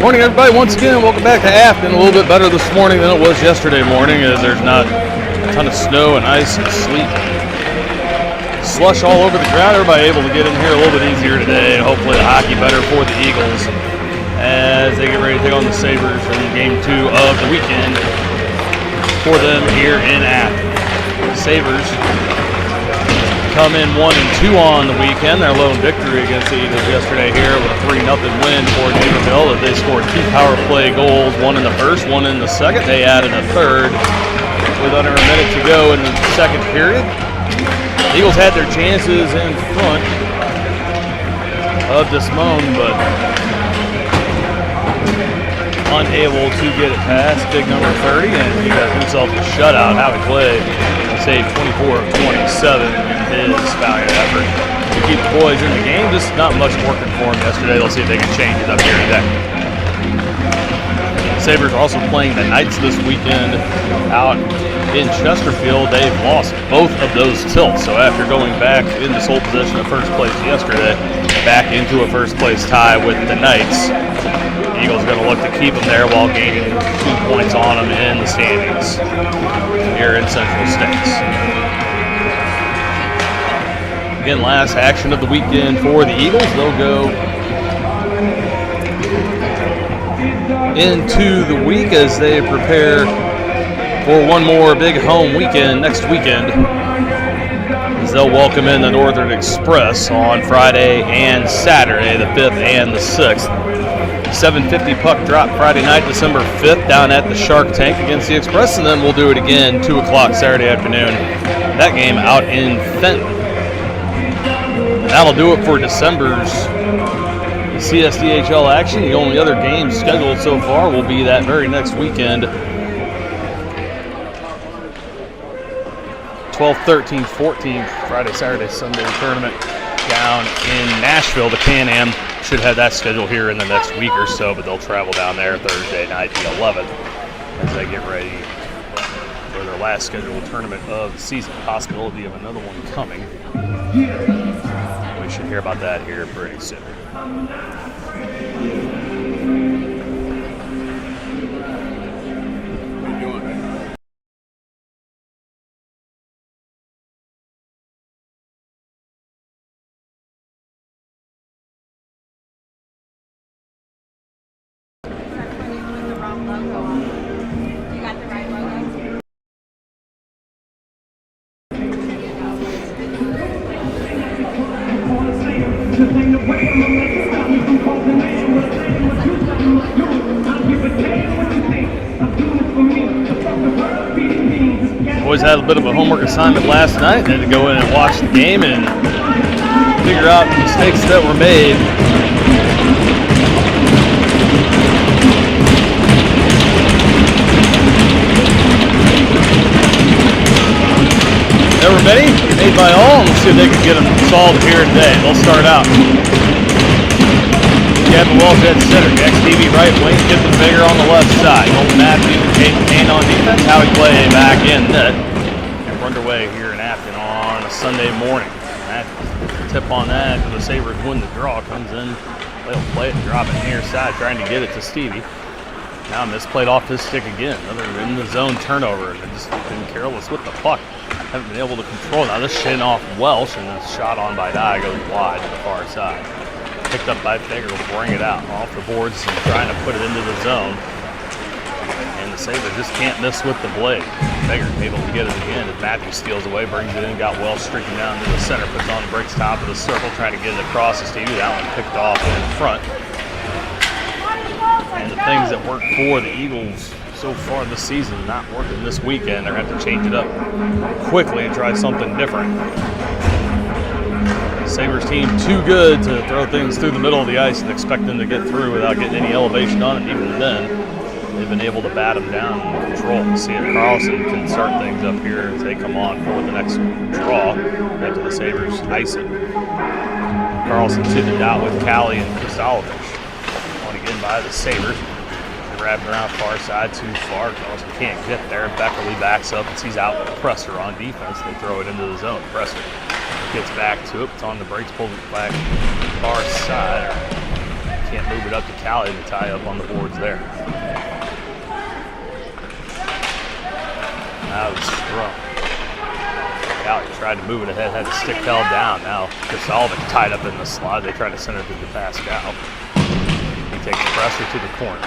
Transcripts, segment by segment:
Morning, everybody. Once again, welcome back to Affton. A little bit better this morning than it was yesterday morning, as there's not a ton of snow and ice and sleet, slush all over the ground. Everybody able to get in here a little bit easier today, and hopefully the hockey better for the Eagles as they get ready to take on the Sabres in Game 2 of the weekend for them here in Affton. The Sabres come in 1-2 on the weekend. Their lone victory against the Eagles yesterday here with a 3-0 win for Naperville. They scored 2 power play goals, one in the first, one in the second. They added a third with under a minute to go in the second period. The Eagles had their chances in front of Desmond, but unable to get it past big number 30, and he got himself a shutout. How he played, saved 24 of 27 in his valiant effort to keep the boys in the game. Just not much working for him yesterday. They'll see if they can change it up here today. Sabres are also playing the Knights this weekend out in Chesterfield. They've lost both of those tilts, so after going back into sole possession of first place yesterday, back into a first place tie with the Knights. The Eagles are going to look to keep them there while gaining 2 points on them in the standings here in Central States. Again, last action of the weekend for the Eagles. They'll go into the week as they prepare for one more big home weekend next weekend, as they'll welcome in the Northern Express on Friday and Saturday, the 5th and the 6th. 7:50 puck drop Friday night, December 5th, down at the Shark Tank against the Express, and then we'll do it again 2 o'clock Saturday afternoon. That game out in Fenton. And that'll do it for December's CSDHL action. The only other games scheduled so far will be that very next weekend, 12th, 13th, 14th, Friday, Saturday, Sunday tournament down in Nashville. The Can-Am should have that scheduled here in the next week or so, but they'll travel down there Thursday night, the 11th, as they get ready for their last scheduled tournament of the season. Possibility of another one coming. We should hear about that here pretty soon. Boys had a bit of a homework assignment last night. They had to go in and watch the game and figure out the mistakes that were made. There were many, made by all, and let's see if they can get them solved here today. They'll start out. Gavin Wells at center, Jack Stevie right wing, Tiffin Bigger on the left side. Golden Matthews and Caden Kane on defense. Howie Clay back in net. And we're underway here in Affton on a Sunday morning. That tip on that for the Sabres win the draw comes in. They'll play it and drop it near side, trying to get it to Stevie. Now misplayed off his stick again. Another in the zone turnover. They've just been careless with the puck. Haven't been able to control it. Now this shin off Welsh, and the shot on by Dye goes wide to the far side. Picked up by Fager, will bring it out off the boards and trying to put it into the zone. And the Sabres just can't miss with the blade. Fager able to get it again as Matthews steals away, brings it in, got Welsh streaking down to the center, puts on the breaks top of the circle, trying to get it across to Stevie. That one picked off in front. And the things that worked for the Eagles so far this season not working this weekend. They're going to have to change it up quickly and try something different. Sabres team too good to throw things through the middle of the ice and expect them to get through without getting any elevation on it. Even then, they've been able to bat them down and control. See if Carlson can start things up here as they come on for the next draw after the Sabres ice it. Carlson sitting out with Callie and Kristolovich. On again by the Sabres. Wrapping around far side too far. Carlson can't get there. Beckerly backs up and sees out with the presser on defense. They throw it into the zone. Presser gets back to it. It's on the brakes, pulls it back far side. Can't move it up to Callie to tie up on the boards there. That was strong. Callie tried to move it ahead, had the stick held down. Now Casalvik tied up in the slot. They tried to send it to Pascal. He takes the pressure to the corner.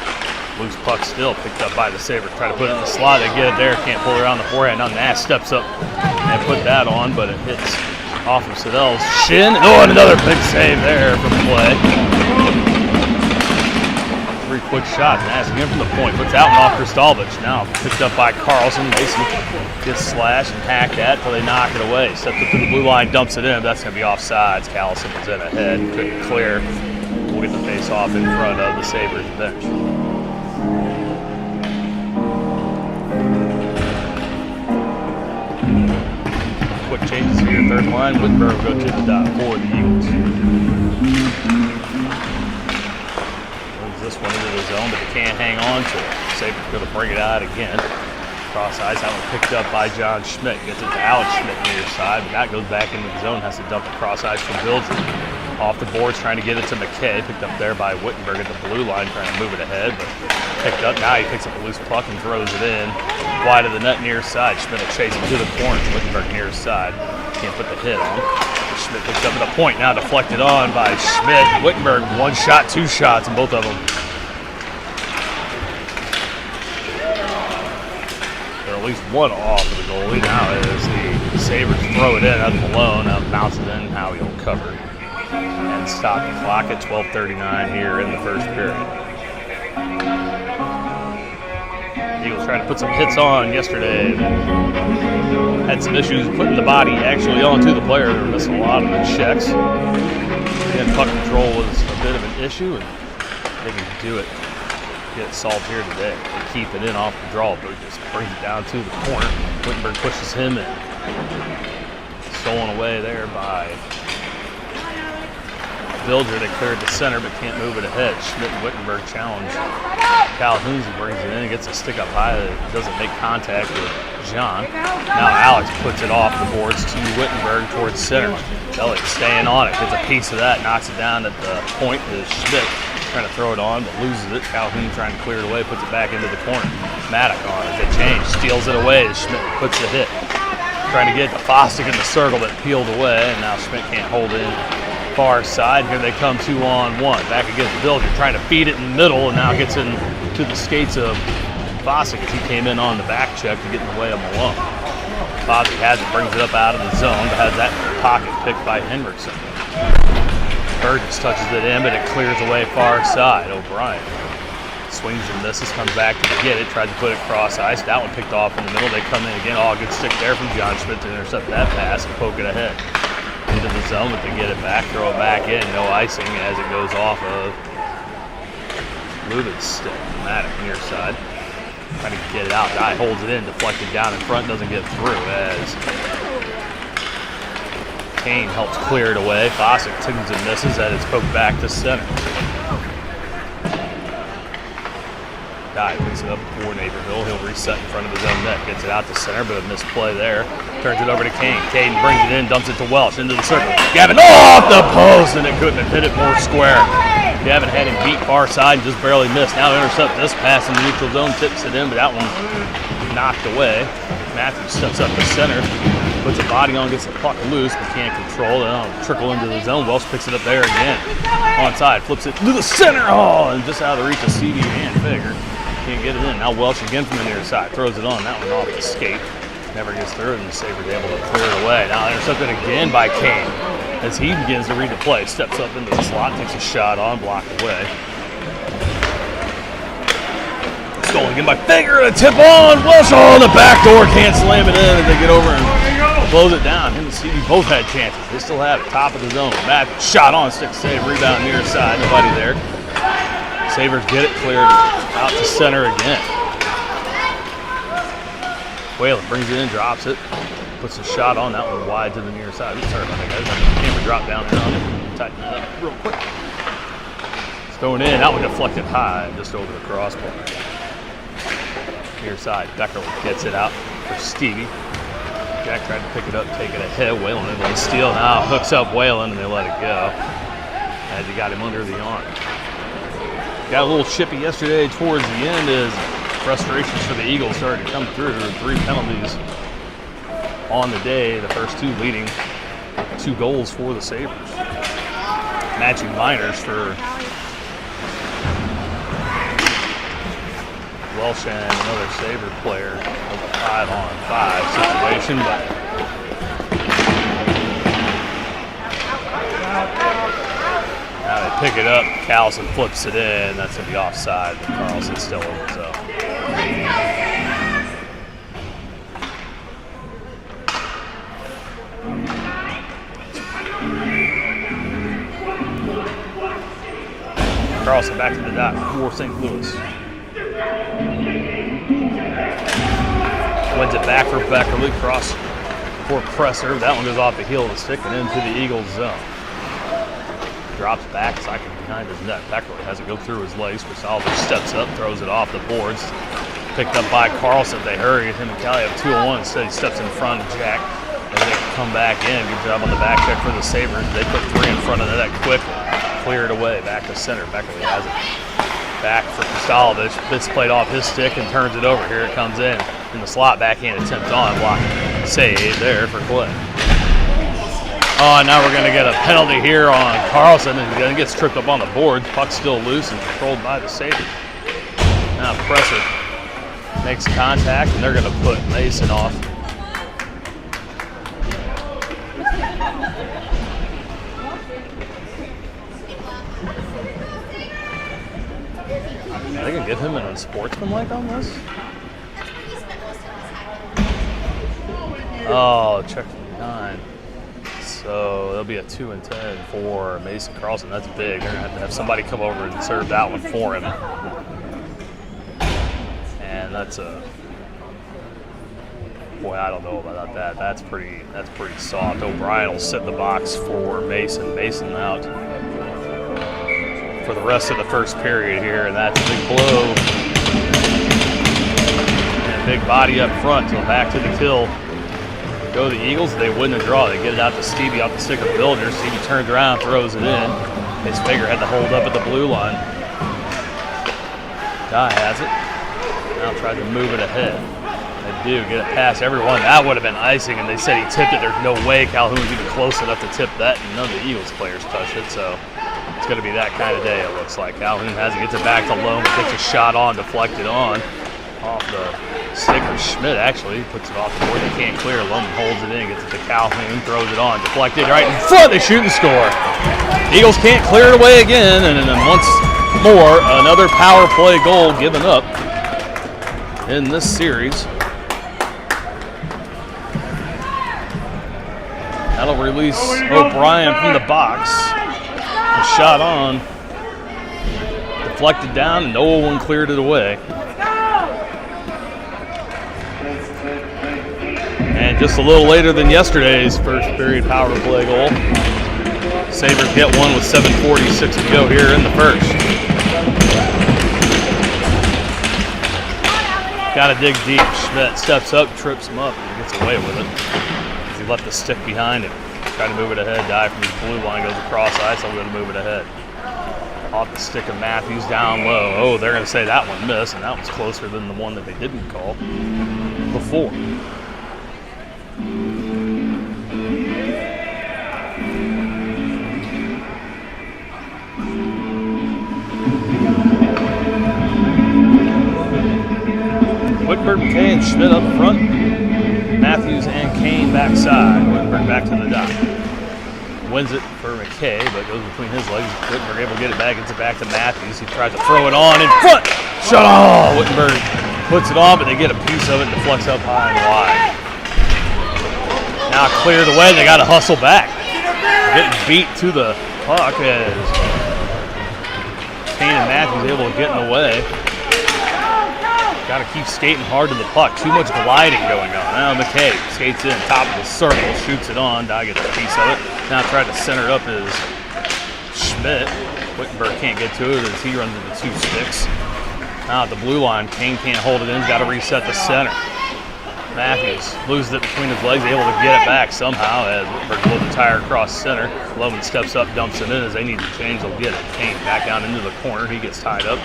Loose puck still picked up by the Sabres. Try to put it in the slot. They get it there. Can't pull it around the forehand. Now Nash steps up and put that on, but it hits off of Siddell's shin. Oh, and another big save there from play. 3 quick shots. Nash again from the point. Puts that one off Kristalovic. Now picked up by Carlson. Mason gets slashed and hacked at until they knock it away. Steps up to the blue line, dumps it in. That's going to be offsides. Callison was in ahead. Couldn't clear. We'll get the face off in front of the Sabres bench. Quick changes here, third line. Wittenberg will go to the dot for the Eagles. Moves this one into the zone, but they can't hang on to it. Sabres going to bring it out again. Cross ice, that one picked up by John Schmidt. Gets it to Alex Schmidt near side, but that goes back into the zone. Has to dump it cross ice from Bilger. Off the boards, trying to get it to McKay. Picked up there by Wittenberg at the blue line, trying to move it ahead, but picked up. Now he picks up a loose puck and throws it in. Wide of the net near side. Schmidt will chase it to the corner. Wittenberg near side. Can't put the hit on. Schmidt picks up at a point now, deflected on by Schmidt. Wittenberg, 1 shot, 2 shots, and both of them. They're at least 1 off of the goalie. Now as the Sabres throw it in, that's Malone. Now bounces in, Howie will cover. And stop the clock at 12:39 here in the first period. Eagles trying to put some hits on yesterday. Had some issues putting the body actually onto the player. They were missing a lot of the checks. Again, puck control was a bit of an issue, and they can do it. Get it solved here today. They keep it in off the draw, but just brings it down to the corner. Wittenberg pushes him in. Stolen away there by Bilger. They cleared the center, but can't move it ahead. Schmidt and Wittenberg challenge Calhoun. He brings it in and gets a stick up high that doesn't make contact with John. Now Alex puts it off the boards to Wittenberg towards center. Elliott staying on it, gets a piece of that, knocks it down at the point to Schmidt. Trying to throw it on, but loses it. Calhoun trying to clear it away, puts it back into the corner. Maddock on it. They change, steals it away. Schmidt puts the hit. Trying to get the Fostick in the circle, but peeled away, and now Schmidt can't hold it in. Far side. Here they come 2-on-1. Back against Bilger, trying to feed it in the middle, and now gets into the skates of Fossick as he came in on the back check to get in the way of Malone. Fossick has it, brings it up out of the zone, but has that in the pocket picked by Henriksen. Burgess touches it in, but it clears away far side. O'Brien swings and misses, comes back to get it, tries to put it cross ice. That one picked off in the middle. They come in again. Oh, good stick there from John Schmidt to intercept that pass and poke it ahead. Into the zone, but they get it back, throw it back in, no icing as it goes off of Lubit's stick. Maddock near side, trying to get it out. Guy holds it in, deflected down in front, doesn't get through as Kane helps clear it away. Fossick tunes and misses as it's poked back to center. Guy picks it up for Naperville. He'll reset in front of his own net. Gets it out to center, but a misplay there. Turns it over to Kane. Kane brings it in, dumps it to Welsh into the circle. Gavin off the post, and it couldn't have hit it more square. Gavin had him beat far side and just barely missed. Now intercept this pass in the neutral zone, tips it in, but that one knocked away. Matthews steps up to center, puts a body on, gets the puck loose, but can't control it. It'll trickle into the zone. Welsh picks it up there again. Onside, flips it to the center. Oh, and just out of the reach of CD and Fager. Can't get it in. Now Welsh again from the near side. Throws it on. That one off the skate. Never gets through, and the Sabres able to clear it away. Now intercepted again by Kane as he begins to read the play. Steps up into the slot, takes a shot on, blocked away. Stolen again by Fager. A tip on. Welsh on the back door. Can't slam it in as they get over and blows it down. Him and CD both had chances. They still have it. Top of the zone. Back shot on. Stick save. Rebound near side. Nobody there. Sabres get it cleared out to center again. Whalen brings it in, drops it, puts a shot on. That one wide to the near side. It's hurt. I think the camera dropped down there on it. Tighten it up real quick. It's thrown in. That one deflected high, just over the crossbar. Near side. Becker gets it out for Stevie. Jack tried to pick it up, take it ahead. Whalen in the steal. Now hooks up Whalen, and they let it go as he got him under the arm. got a little chippy yesterday towards the end as frustrations for the Eagles started to come through. 3 penalties on the day, the first 2 leading 2 goals for the Sabres. Matching minors for Welsh and another Sabre player. A 5-on-5 situation, but now they pick it up. Carlson flips it in. That's going to be offside, but Carlson's still in it. So. Carlson back to the dot for St. Louis. Wins it back for Beckerly. Cross for Presser. That one goes off the heel of the stick and into the Eagles zone. Drops back, cycling behind his net. Beckerly has it go through his legs. Salvage steps up, throws it off the boards. Picked up by Carlson. They hurry. Him and Callie have 2-on-1. Instead, he steps in front of Jack as they come back in. Good job on the back check for the Sabres. They put 3 in front of the net quickly. Clear it away. Back to center. Beckerly has it back for Kostalovich. Bits played off his stick and turns it over. Here it comes in the slot. Backhand attempt on. Block. Save there for Clay. Oh, now we're going to get a penalty here on Carlson, and he gets tripped up on the boards. Puck's still loose and controlled by the Sabres. Now Presser makes contact, and they're going to put Mason off. They can give him an unsportsmanlike on this? Oh, check 9. So there'll be a 2-10 for Mason Carlson. That's big. They're going to have somebody come over and serve that one for him. And that's a boy. I don't know about that. That's pretty soft. O'Brien will sit in the box for Mason. Mason out for the rest of the first period here, and that's a big blow. And a big body up front. So back to the kill. Go the Eagles. They win the draw. They get it out to Stevie off the stick of Bilger. Stevie turns around, throws it in. His finger had to hold up at the blue line. Dye has it. Now tries to move it ahead. They do get it past everyone. That would have been icing, and they said he tipped it. There's no way Calhoun's even close enough to tip that, and none of the Eagles players touched it. So it's going to be that kind of day, it looks like. Calhoun has it, gets it back to Loam, takes a shot on, deflected on. Off the stick of Schmidt, actually. Puts it off the board. They can't clear. Loman holds it in, gets it to Calhoun, throws it on, deflected right in front. They shoot and score. Eagles can't clear it away again, and then once more, another power play goal given up in this series. That'll release O'Brien from the box. A shot on, deflected down, and no one cleared it away. And just a little later than yesterday's first period power play goal. Sabres get one with 7:46 to go here in the first. Got to dig deep. Schmidt steps up, trips him up, and gets away with it. He left the stick behind him. Trying to move it ahead. Dive from the blue line, goes across ice. I'm going to move it ahead. Off the stick of Matthews down low. Oh, they're going to say that one missed, and that was closer than the one that they didn't call before. Whitberg, McKay, and Schmidt up front. Matthews and Kane backside. Whitberg back to the dot. Wins it for McKay, but goes between his legs. Whitberg able to get it back, gets it back to Matthews. He tries to throw it on in front. Shut off! Whitberg puts it on, but they get a piece of it and deflects up high and wide. Now cleared away, they got to hustle back. Getting beat to the puck as Kane and Matthews able to get in the way. Got to keep skating hard to the puck. Too much gliding going on. Now McKay skates in, top of the circle, shoots it on. Dye gets a piece of it. Now trying to center it up is Schmidt. Wittenberg can't get to it as he runs into two sticks. Now at the blue line, Kane can't hold it in. He's got to reset the center. Matthews loses it between his legs, able to get it back somehow as Whitberg blows the tire across center. Loman steps up, dumps it in as they need to change. They'll get it. Kane back down into the corner. He gets tied up.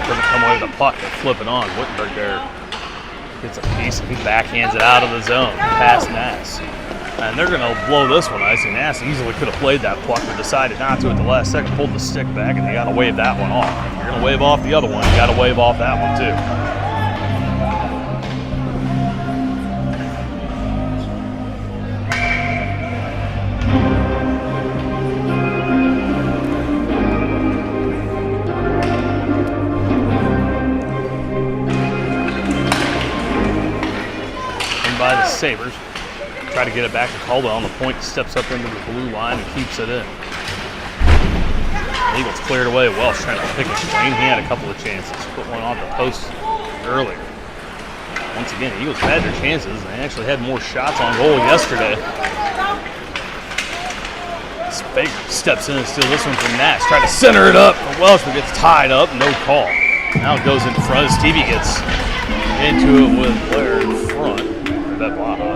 Doesn't come away with the puck. They flip it on. Whitberg there gets a piece and he backhands it out of the zone. Past Nass. And they're going to blow this one icy. Nass easily could have played that puck but decided not to at the last second. Pulled the stick back and they got to wave that one off. If you're going to wave off the other one, you got to wave off that one too. By the Sabres. Try to get it back to Caldwell on the point, steps up into the blue line and keeps it in. Eagles cleared away. Welsh trying to pick it clean. He had a couple of chances. Put one off the post earlier. Once again, the Eagles had their chances. They actually had more shots on goal yesterday. Baker steps in and steals this one from Nash. Try to center it up for Welsh, but gets tied up. No call. Now it goes in front. Stevie gets into it with Blair in front. That Blaha.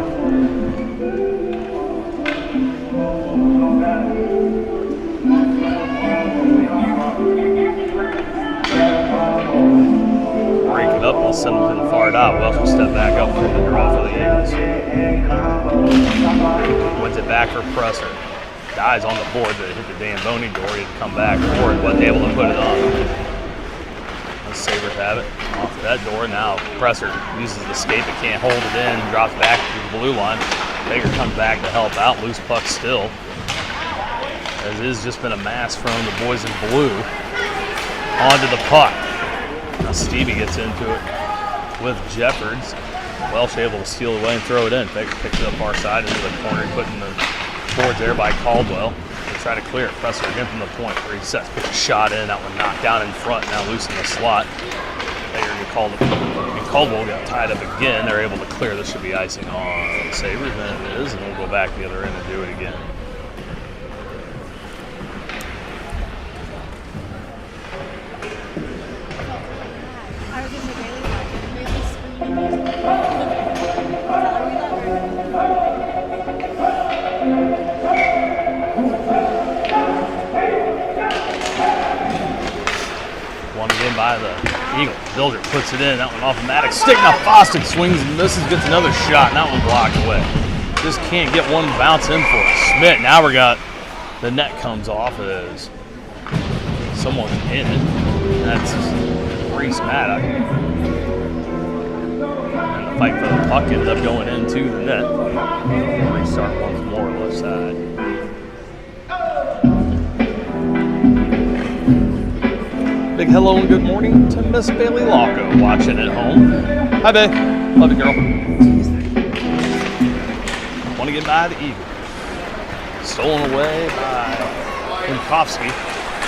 Break it up, they'll send them to the far dot. Welsh will step back up for the draw for the Eagles. Wins it back for Presser. Dies on the board, but it hit the D'Amboni door. He had to come back for it, wasn't able to put it on. The Sabres have it off that door. Now Presser uses the skate but can't hold it in. Drops back to the blue line. Baker comes back to help out. Loose puck still. As it has just been a mass from the boys in blue. Onto the puck. Now Stevie gets into it with Jeffords. Welsh able to steal away and throw it in. Baker picks it up far side into the corner, putting the boards there by Caldwell. Try to clear it. Presser again from the point where he sets, puts a shot in. That one knocked down in front. Now loose in the slot. Baker get called up. And Caldwell got tied up again. They're able to clear. This should be icing on the Sabres, and it is. And we'll go back the other end and do it again. By the Eagle. Bilger puts it in. That one off of Maddox. Stick. Now Fostick swings and misses. Gets another shot. And that one blocked away. Just can't get one bounce in for it. Schmidt. Now we got the net comes off as someone in it. And that's Reese Maddox. And the fight for the puck ended up going into the net. Restart once more left side. Big hello and good morning to Miss Bailey Locko watching at home. Hi, babe. Love you, girl. Want to get by the Eagle. Stolen away by Winkowski.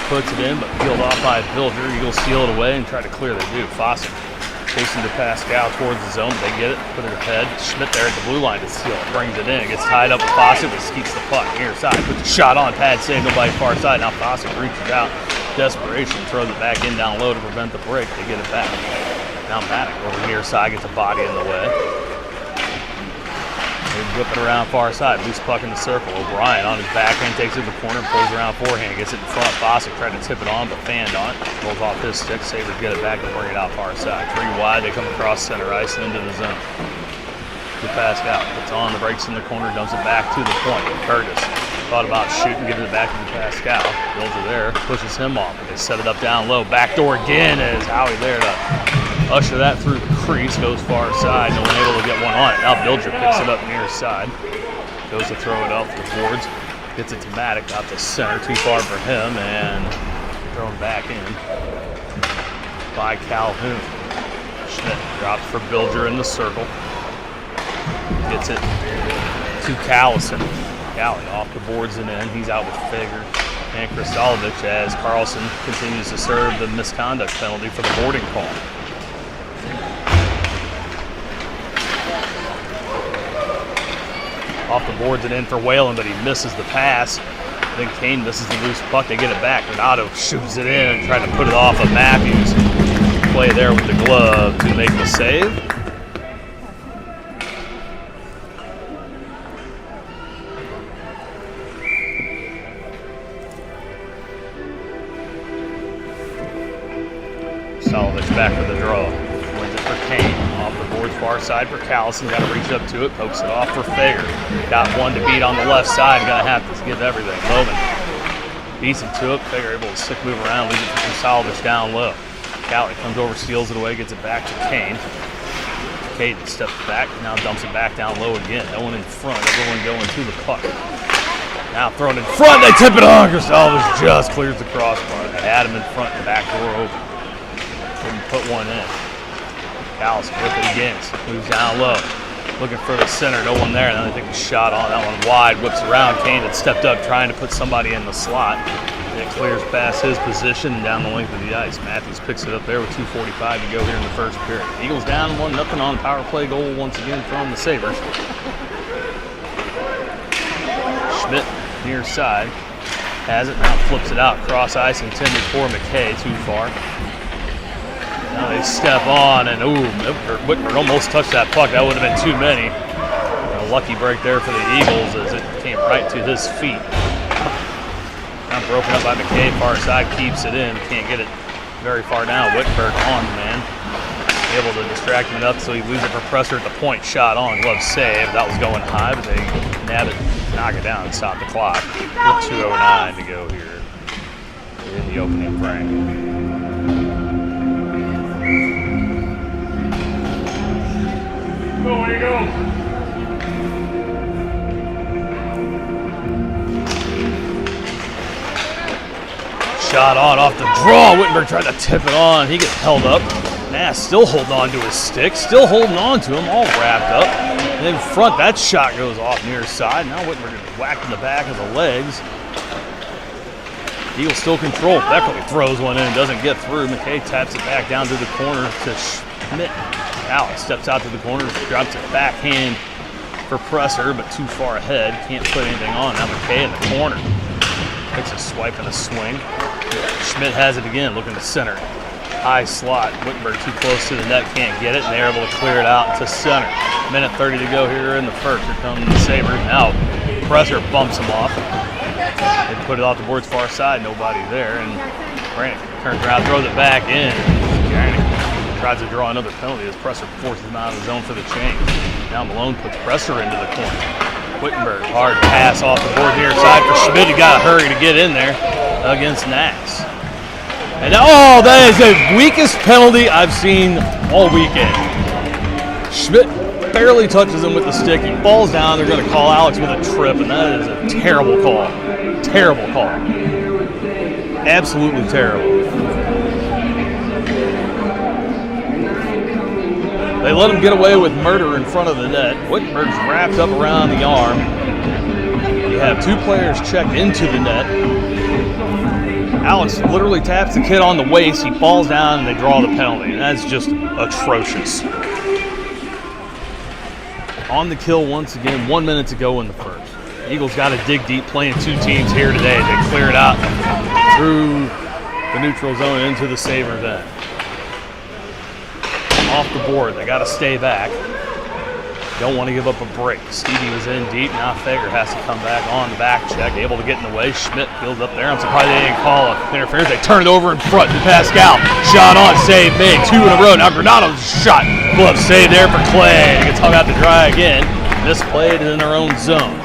Puts it in, but peeled off by Bilger. Eagles steal it away and try to clear. They do. Foster chasing to Pascal towards the zone. They get it, put it ahead. Schmidt there at the blue line to steal it. Brings it in. Gets tied up with Foster, but skeets the puck near side. Puts a shot on. Pad save. Nobody far side. Now Foster reaches out. Desperation, throws it back in down low to prevent the break. They get it back. Now Maddox over near side gets a body in the way. They whip it around far side. Loose puck in the circle. O'Brien on his backhand takes it to the corner and pulls around forehand. Gets it in front. Fossick tried to tip it on but fanned on it. Rolls off his stick. Sabres get it back and bring it out far side. 3 wide. They come across center ice and into the zone. To Pascal. Puts on the breaks in the corner. Dumps it back to the point. Burgess thought about shooting, giving it back to Pascal. Bilger there, pushes him off. They set it up down low. Back door again as Howie there to usher that through the crease. Goes far side. No one able to get one on it. Now Bilger picks it up near side. Goes to throw it off the boards. Gets it to Maddox out to center. Too far for him and thrown back in by Calhoun. Schmidt drops for Bilger in the circle. Gets it to Callison. Galley off the boards and in. He's out with Fager and Kristalovich as Carlson continues to serve the misconduct penalty for the boarding call. Off the boards and in for Whalen, but he misses the pass. Then Kane misses the loose puck. They get it back. Renato shoots it in and tries to put it off of Matthews. Play there with the glove to make the save. Kristalovich back for the draw. Wins it for Kane. Off the boards, far side for Callison. Got to reach up to it. Pokes it off for Fager. Got one to beat on the left side. Going to have to give everything. Loman beats him to it. Fager able to stick move around. Leaves it for Kristalovich down low. Cowley comes over, steals it away, gets it back to Kane. Caden steps back, now dumps it back down low again. No one in front, everyone going to the puck. Now thrown in front, they tip it on. Kristalovich just clears the crossbar. They had him in front, the back door open. Couldn't put one in. Callison with it again, moves down low. Looking for the center, no one there. Then they take a shot on that one wide, whips around. Kane had stepped up trying to put somebody in the slot. It clears past his position and down the length of the ice. Matthews picks it up there with 2:45 to go here in the first period. Eagles down 1-0 on power play goal once again from the Sabres. Schmidt near side has it, now flips it out. Cross ice intended for McKay, too far. Now they step on and Whitmer almost touched that puck. That would have been too many. A lucky break there for the Eagles as it came right to his feet. Now broken up by McKay, far side, keeps it in. Can't get it very far down. Whitberg on the man. Able to distract him enough so he loses it for Presser at the point. Shot on, glove save. That was going high, but they nab it, knock it down, and stop the clock. With 2:09 to go here in the opening frame. Go, where you go? Shot on off the draw. Wittenberg tried to tip it on. He gets held up. Nass still holding on to his stick. Still holding on to him. All wrapped up. And in front, that shot goes off near side. Now Wittenberg is whacked in the back of the legs. Eagles still control. Beckley throws one in. Doesn't get through. McKay taps it back down to the corner to Schmidt. Alex steps out to the corner. Drops it backhand for Presser, but too far ahead. Can't put anything on. Now McKay in the corner. Takes a swipe and a swing. Schmidt has it again, looking to center. High slot. Wittenberg too close to the net, can't get it, and they're able to clear it out to center. Minute 30 to go here in the first. Here come the Sabres. Now Presser bumps him off. They put it off the board's far side, nobody there, and Brannick turns around, throws it back in. Brannick tries to draw another penalty as Presser forces him out of the zone for the change. Now Malone puts Presser into the corner. Whittenberg, hard pass off the board near side for Schmidt. He got to hurry to get in there against Nass. And now, that is the weakest penalty I've seen all weekend. Schmidt barely touches him with the stick. He falls down. They're going to call Alex with a trip, and that is a terrible call. Terrible call. Absolutely terrible. They let him get away with murder in front of the net. Whittenberg's wrapped up around the arm. You have two players checked into the net. Alex literally taps the kid on the waist. He falls down and they draw the penalty. And that's just atrocious. On the kill once again, 1 minute to go in the first. Eagles got to dig deep, playing two teams here today. They clear it out through the neutral zone into the Sabres end. Off the board, they got to stay back. Don't want to give up a break. Stevie was in deep. Now Fager has to come back on the back check. Able to get in the way. Schmidt builds up there. I'm surprised they didn't call interference. They turn it over in front to Pascal. Shot on, save made. 2 in a row. Now Granato's shot. Glove save there for Clay. He gets hung out to dry again. Misplayed in their own zone.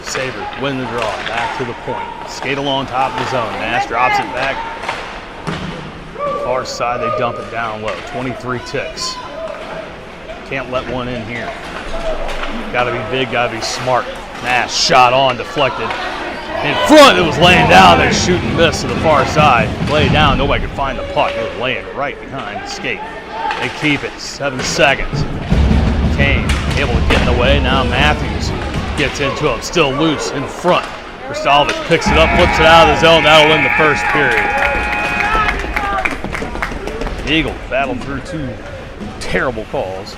Sabres win the draw, back to the point. Skate along top of the zone. Nash drops it back. Far side, they dump it down low. 23 ticks. Can't let one in here. Gotta be big, gotta be smart. Nash shot on, deflected. In front, it was laying down there, shoot and miss to the far side. Lay down, nobody could find the puck. It was laying right behind the skate. They keep it, 7 seconds. Kane able to get in the way. Now Matthews gets into him, still loose in front. Kristalovich picks it up, flips it out of the zone. That'll end the first period. The Eagles battled through 2 terrible calls.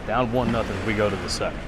Down 1-0 as we go to the second.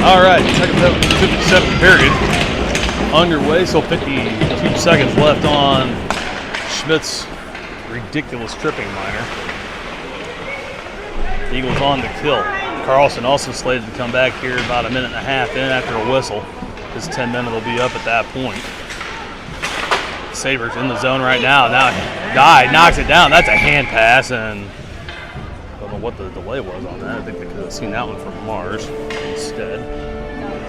All right, 57th period underway, so 52 seconds left on Schmidt's ridiculous tripping minor. Eagles on the kill. Carlson also slated to come back here about a minute and a half in after a whistle. His 10-minute will be up at that point. Sabres in the zone right now. Now Dye knocks it down. That's a hand pass, and I don't know what the delay was on that. I think they could have seen that one from Mars instead.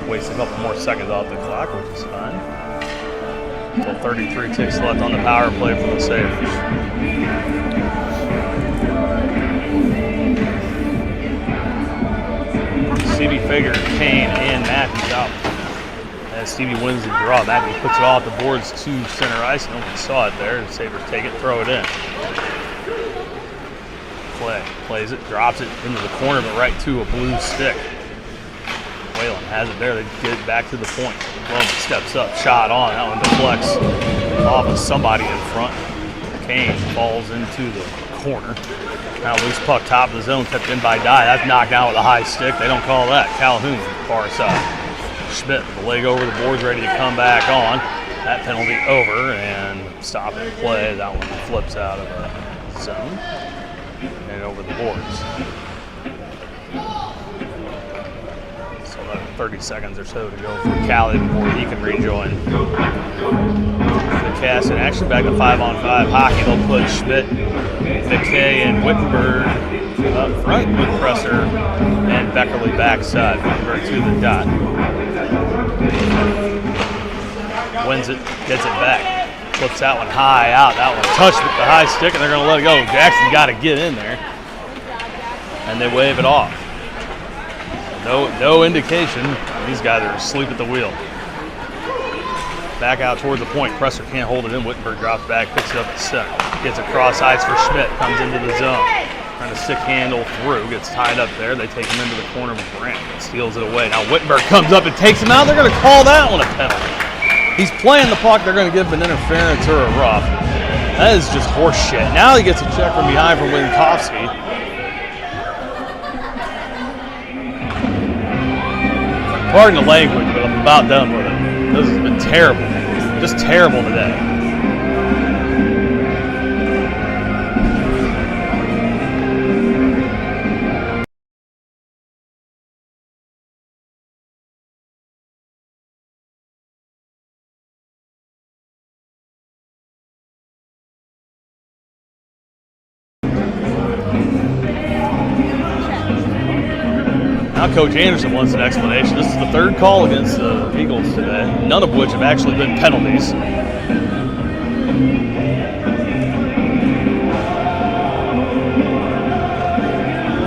Wastes a couple more seconds off the clock, which is fine. Until 33 ticks left on the power play for the Sabres. Stevie Fager, Kane, and Matthews out. As Stevie wins the draw, Matthews puts it all at the boards to center ice. No one saw it there. The Sabres take it, throw it in. Clay plays it, drops it into the corner, but right to a blue stick. Whalen has it there. They get it back to the point. Logan steps up, shot on. That one deflects off of somebody in front. Kane falls into the corner. Now loose puck, top of the zone, tipped in by Dye. That's knocked down with a high stick. They don't call that. Calhoun, far side. Schmidt with the leg over the boards, ready to come back on. That penalty over, and stop and play. That one flips out of the zone and over the boards. So another 30 seconds or so to go for Callie before he can rejoin the cast in action. Back to 5-on-5 hockey. They'll put Schmidt, McKay, and Wittenberg up front with Presser and Beckerly backside. Wittenberg to the dot. Wins it, gets it back. Flips that one high out. That one touched with the high stick, and they're going to let it go. Jackson got to get in there. And they wave it off. No indication. These guys are asleep at the wheel. Back out towards the point. Presser can't hold it in. Wittenberg drops back, picks it up at center. Gets across ice for Schmidt. Comes into the zone. Trying to stick handle through. Gets tied up there. They take him into the corner with Brandt. Steals it away. Now Wittenberg comes up and takes him out. They're going to call that one a penalty. He's playing the puck. They're going to give him an interference or a rough. That is just horse shit. Now he gets a check from behind from Winkowski. Pardon the language, but I'm about done with it. This has been terrible. Just terrible today. Now Coach Anderson wants an explanation. This is the third call against the Eagles today, none of which have actually been penalties.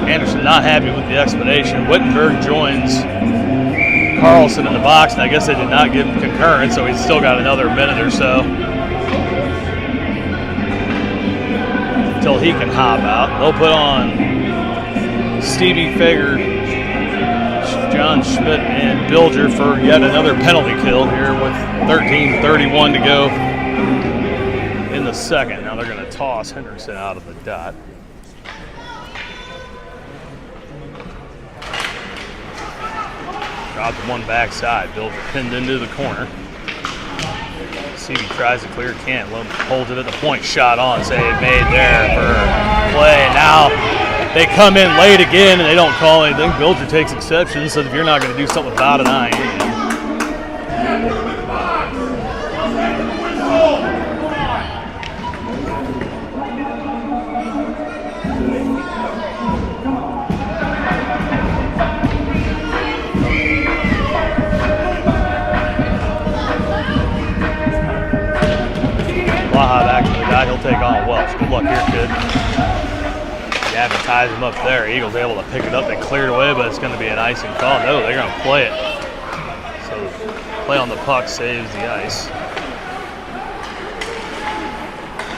Anderson not happy with the explanation. Wittenberg joins Carlson in the box, and I guess they did not give him concurrence, so he's still got another minute or so until he can hop out. They'll put on Stevie Fager, John Schmidt, and Bilger for yet another penalty kill here with 13:31 to go in the second. Now they're going to toss Hendrickson out of the dot. Dropped one backside. Bilger pinned into the corner. Stevie tries to clear, can't. Holds it at the point, shot on, save made there for play. Now they come in late again and they don't call anything. Bilger takes exception, so if you're not going to do something about it, I am. Blaha back to the guy. He'll take on Welsh. Good luck here, kid. Gavin ties him up there. Eagles able to pick it up. They cleared away, but it's going to be an icing call. No, they're going to play it. So play on the puck saves the ice.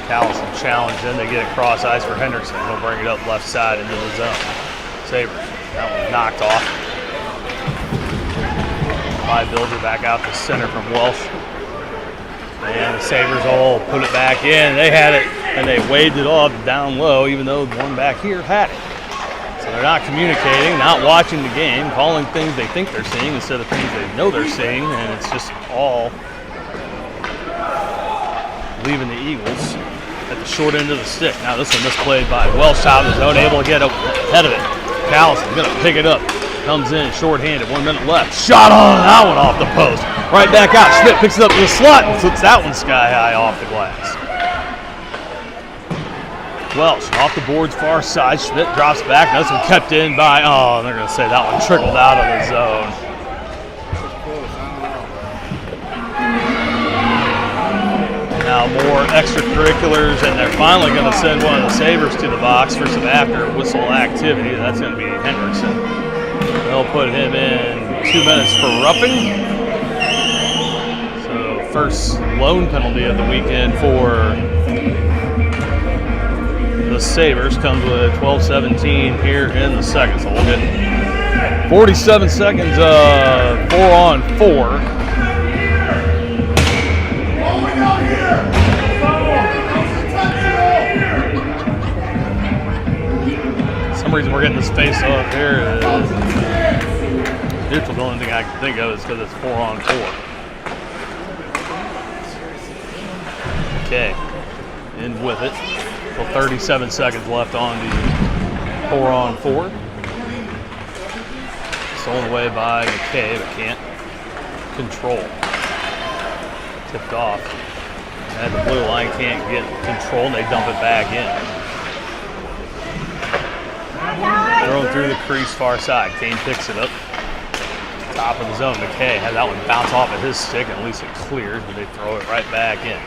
Callison challenged in. They get it cross ice for Hendrickson. He'll bring it up left side into the zone. Sabres. That one knocked off. By Bilger back out to center from Welsh. And the Sabres all put it back in. They had it, and they waved it off down low, even though the one back here had it. So they're not communicating, not watching the game, calling things they think they're seeing instead of things they know they're seeing, and it's just all leaving the Eagles at the short end of the stick. Now this one misplayed by Welsh out of the zone, able to get ahead of it. Callison gonna pick it up. Comes in short-handed, 1 minute left. Shot on that one off the post. Right back out. Schmidt picks it up to the slot and flips that one sky high off the glass. Welsh off the board's far side. Schmidt drops back. That's one kept in by, oh, they're going to say that one trickled out of the zone. Now more extracurriculars, and they're finally going to send one of the Sabres to the box for some after-whistle activity. That's going to be Hendrickson. They'll put him in 2 minutes for roughing. So first lone penalty of the weekend for the Sabres comes with 12:17 here in the second. So we'll get 47 seconds of 4-on-4. For some reason we're getting this face off here. Neutral, the only thing I can think of is because it's 4-on-4. Okay, in with it. So 37 seconds left on the 4-on-4. Stolen away by McKay, but can't control. Tipped off. And the blue line can't get control, and they dump it back in. Thrown through the crease far side. Kane picks it up. Top of the zone. McKay had that one bounce off of his stick, and at least it clears, but they throw it right back in.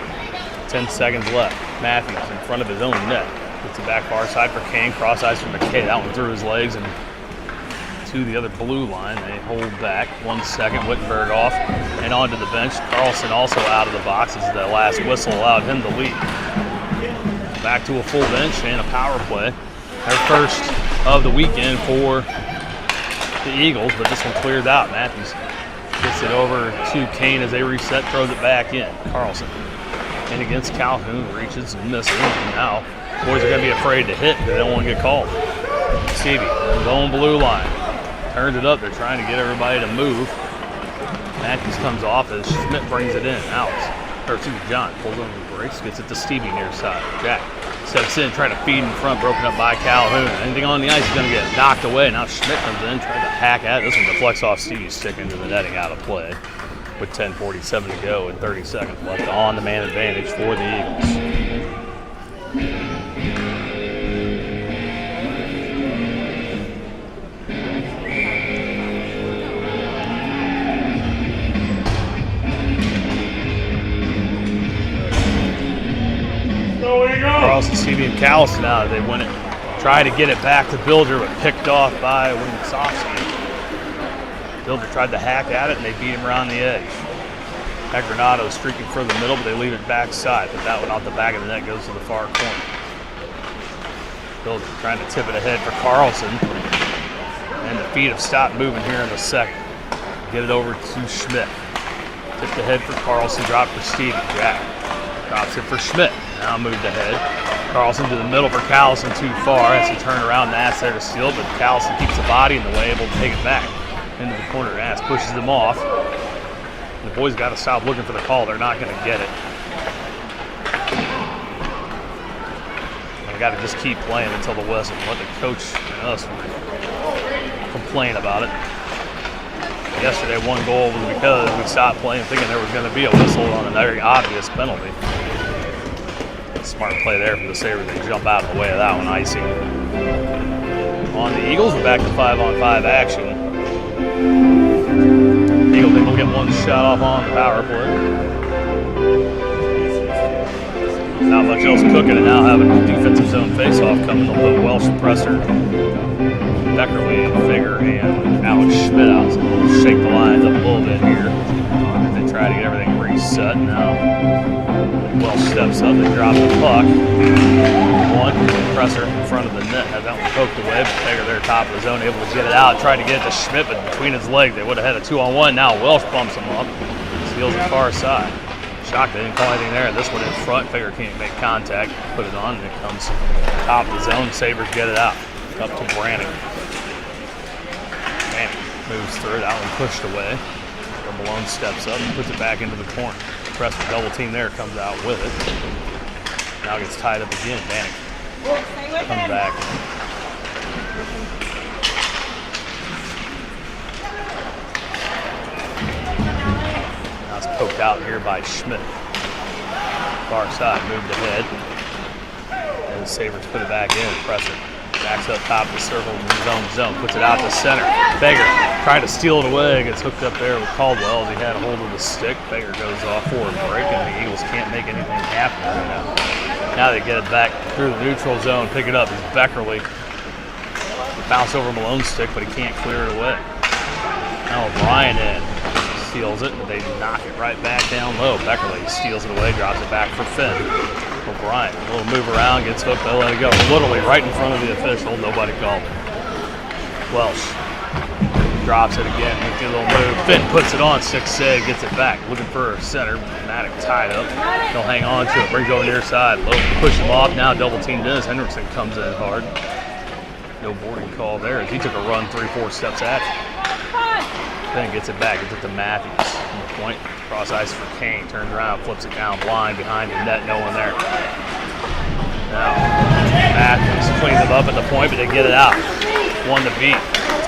10 seconds left. Matthews in front of his own net. Gets it back far side for Kane. Cross ice for McKay. That one through his legs and to the other blue line. They hold back 1 second. Wittenberg off and onto the bench. Carlson also out of the box as the last whistle allowed him to leave. Back to a full bench and a power play. Their first of the weekend for the Eagles, but this one cleared out. Matthews gets it over to Kane as they reset, throws it back in. Carlson in against Calhoun, reaches and misses. And now boys are going to be afraid to hit because they don't want to get called. Stevie, going blue line, turns it up. They're trying to get everybody to move. Matthews comes off as Schmidt brings it in. John pulls on the brakes, gets it to Stevie near side. Jack steps in, trying to feed in front, broken up by Calhoun. Anything on the ice is going to get knocked away. Now Schmidt comes in, trying to hack at it. This one deflects off Stevie's stick into the netting, out of play. With 10:47 to go and 30 seconds left on the man advantage for the Eagles. Carlson, Stevie, and Callison now. They win it. Try to get it back to Bilger, but picked off by Winsowski. Bilger tried to hack at it, and they beat him around the edge. That Granado streaking for the middle, but they leave it backside. But that one off the back of the net goes to the far corner. Bilger trying to tip it ahead for Carlson. And the feet have stopped moving here in the second. Get it over to Schmidt. Tipped ahead for Carlson, drop for Stevie. Jack drops it for Schmidt. Now moved ahead. Carlson to the middle for Callison, too far. Has to turn around. Nass there to steal, but Callison keeps the body in the way, able to take it back into the corner. Nass pushes them off. The boys got to stop looking for the call. They're not going to get it. They got to just keep playing until the whistle. Let the coach and us complain about it. Yesterday, one goal was because we stopped playing thinking there was going to be a whistle on a very obvious penalty. Smart play there from the Sabres. They jump out of the way of that one. Icing on the Eagles. We're back to 5-on-5 action. Eagles able to get one shot off on the power play. Not much else cooking, and now having a defensive zone faceoff coming to the Welsh presser. Beckerly, Figger, and Alex Schmidt out. So we'll shake the lines up a little bit here. They try to get everything reset. Now Welsh steps up and drops the puck. One presser in front of the net. Had that one poked away, but Figger there, top of the zone, able to get it out. Tried to get it to Schmidt, but between his legs, they would have had a 2-on-1. Now Welsh bumps him up. Steals the far side. Shocked they didn't call anything there. This one in front. Figger can't make contact. Put it on, and it comes top of the zone. Sabres get it out. Up to Brannigan. Moves through, that one pushed away. Malone steps up and puts it back into the corner. Presser double team there, comes out with it. Now gets tied up again. Bannock comes back. Now it's poked out here by Schmidt. Far side, moved ahead. And the Sabres put it back in. Presser backs up top of the circle in his own zone. Puts it out to center. Beggar trying to steal it away. Gets hooked up there with Caldwell as he had a hold of the stick. Beggar goes off for a break, and the Eagles can't make anything happen right now. Now they get it back through the neutral zone. Pick it up. It's Beckerly. Bounce over Malone's stick, but he can't clear it away. Now O'Brien in. Steals it, but they knock it right back down low. Beckerly steals it away, drops it back for Finn. O'Brien, a little move around, gets hooked, they'll let it go. Literally right in front of the official, nobody called it. Welsh drops it again, makes a little move. Finn puts it on, 6 save, gets it back. Looking for a center, Maddock tied up. He'll hang on to it, brings it over near side. Low, push him off, now double team does. Henderson comes in hard. No boarding call there as he took a run 3-4 steps at it. Then gets it back, gets it to Matthews. On the point, cross ice for Kane, turns around, flips it down blind behind the net, no one there. Now, Matthews cleans them up at the point, but they get it out. 1 to beat.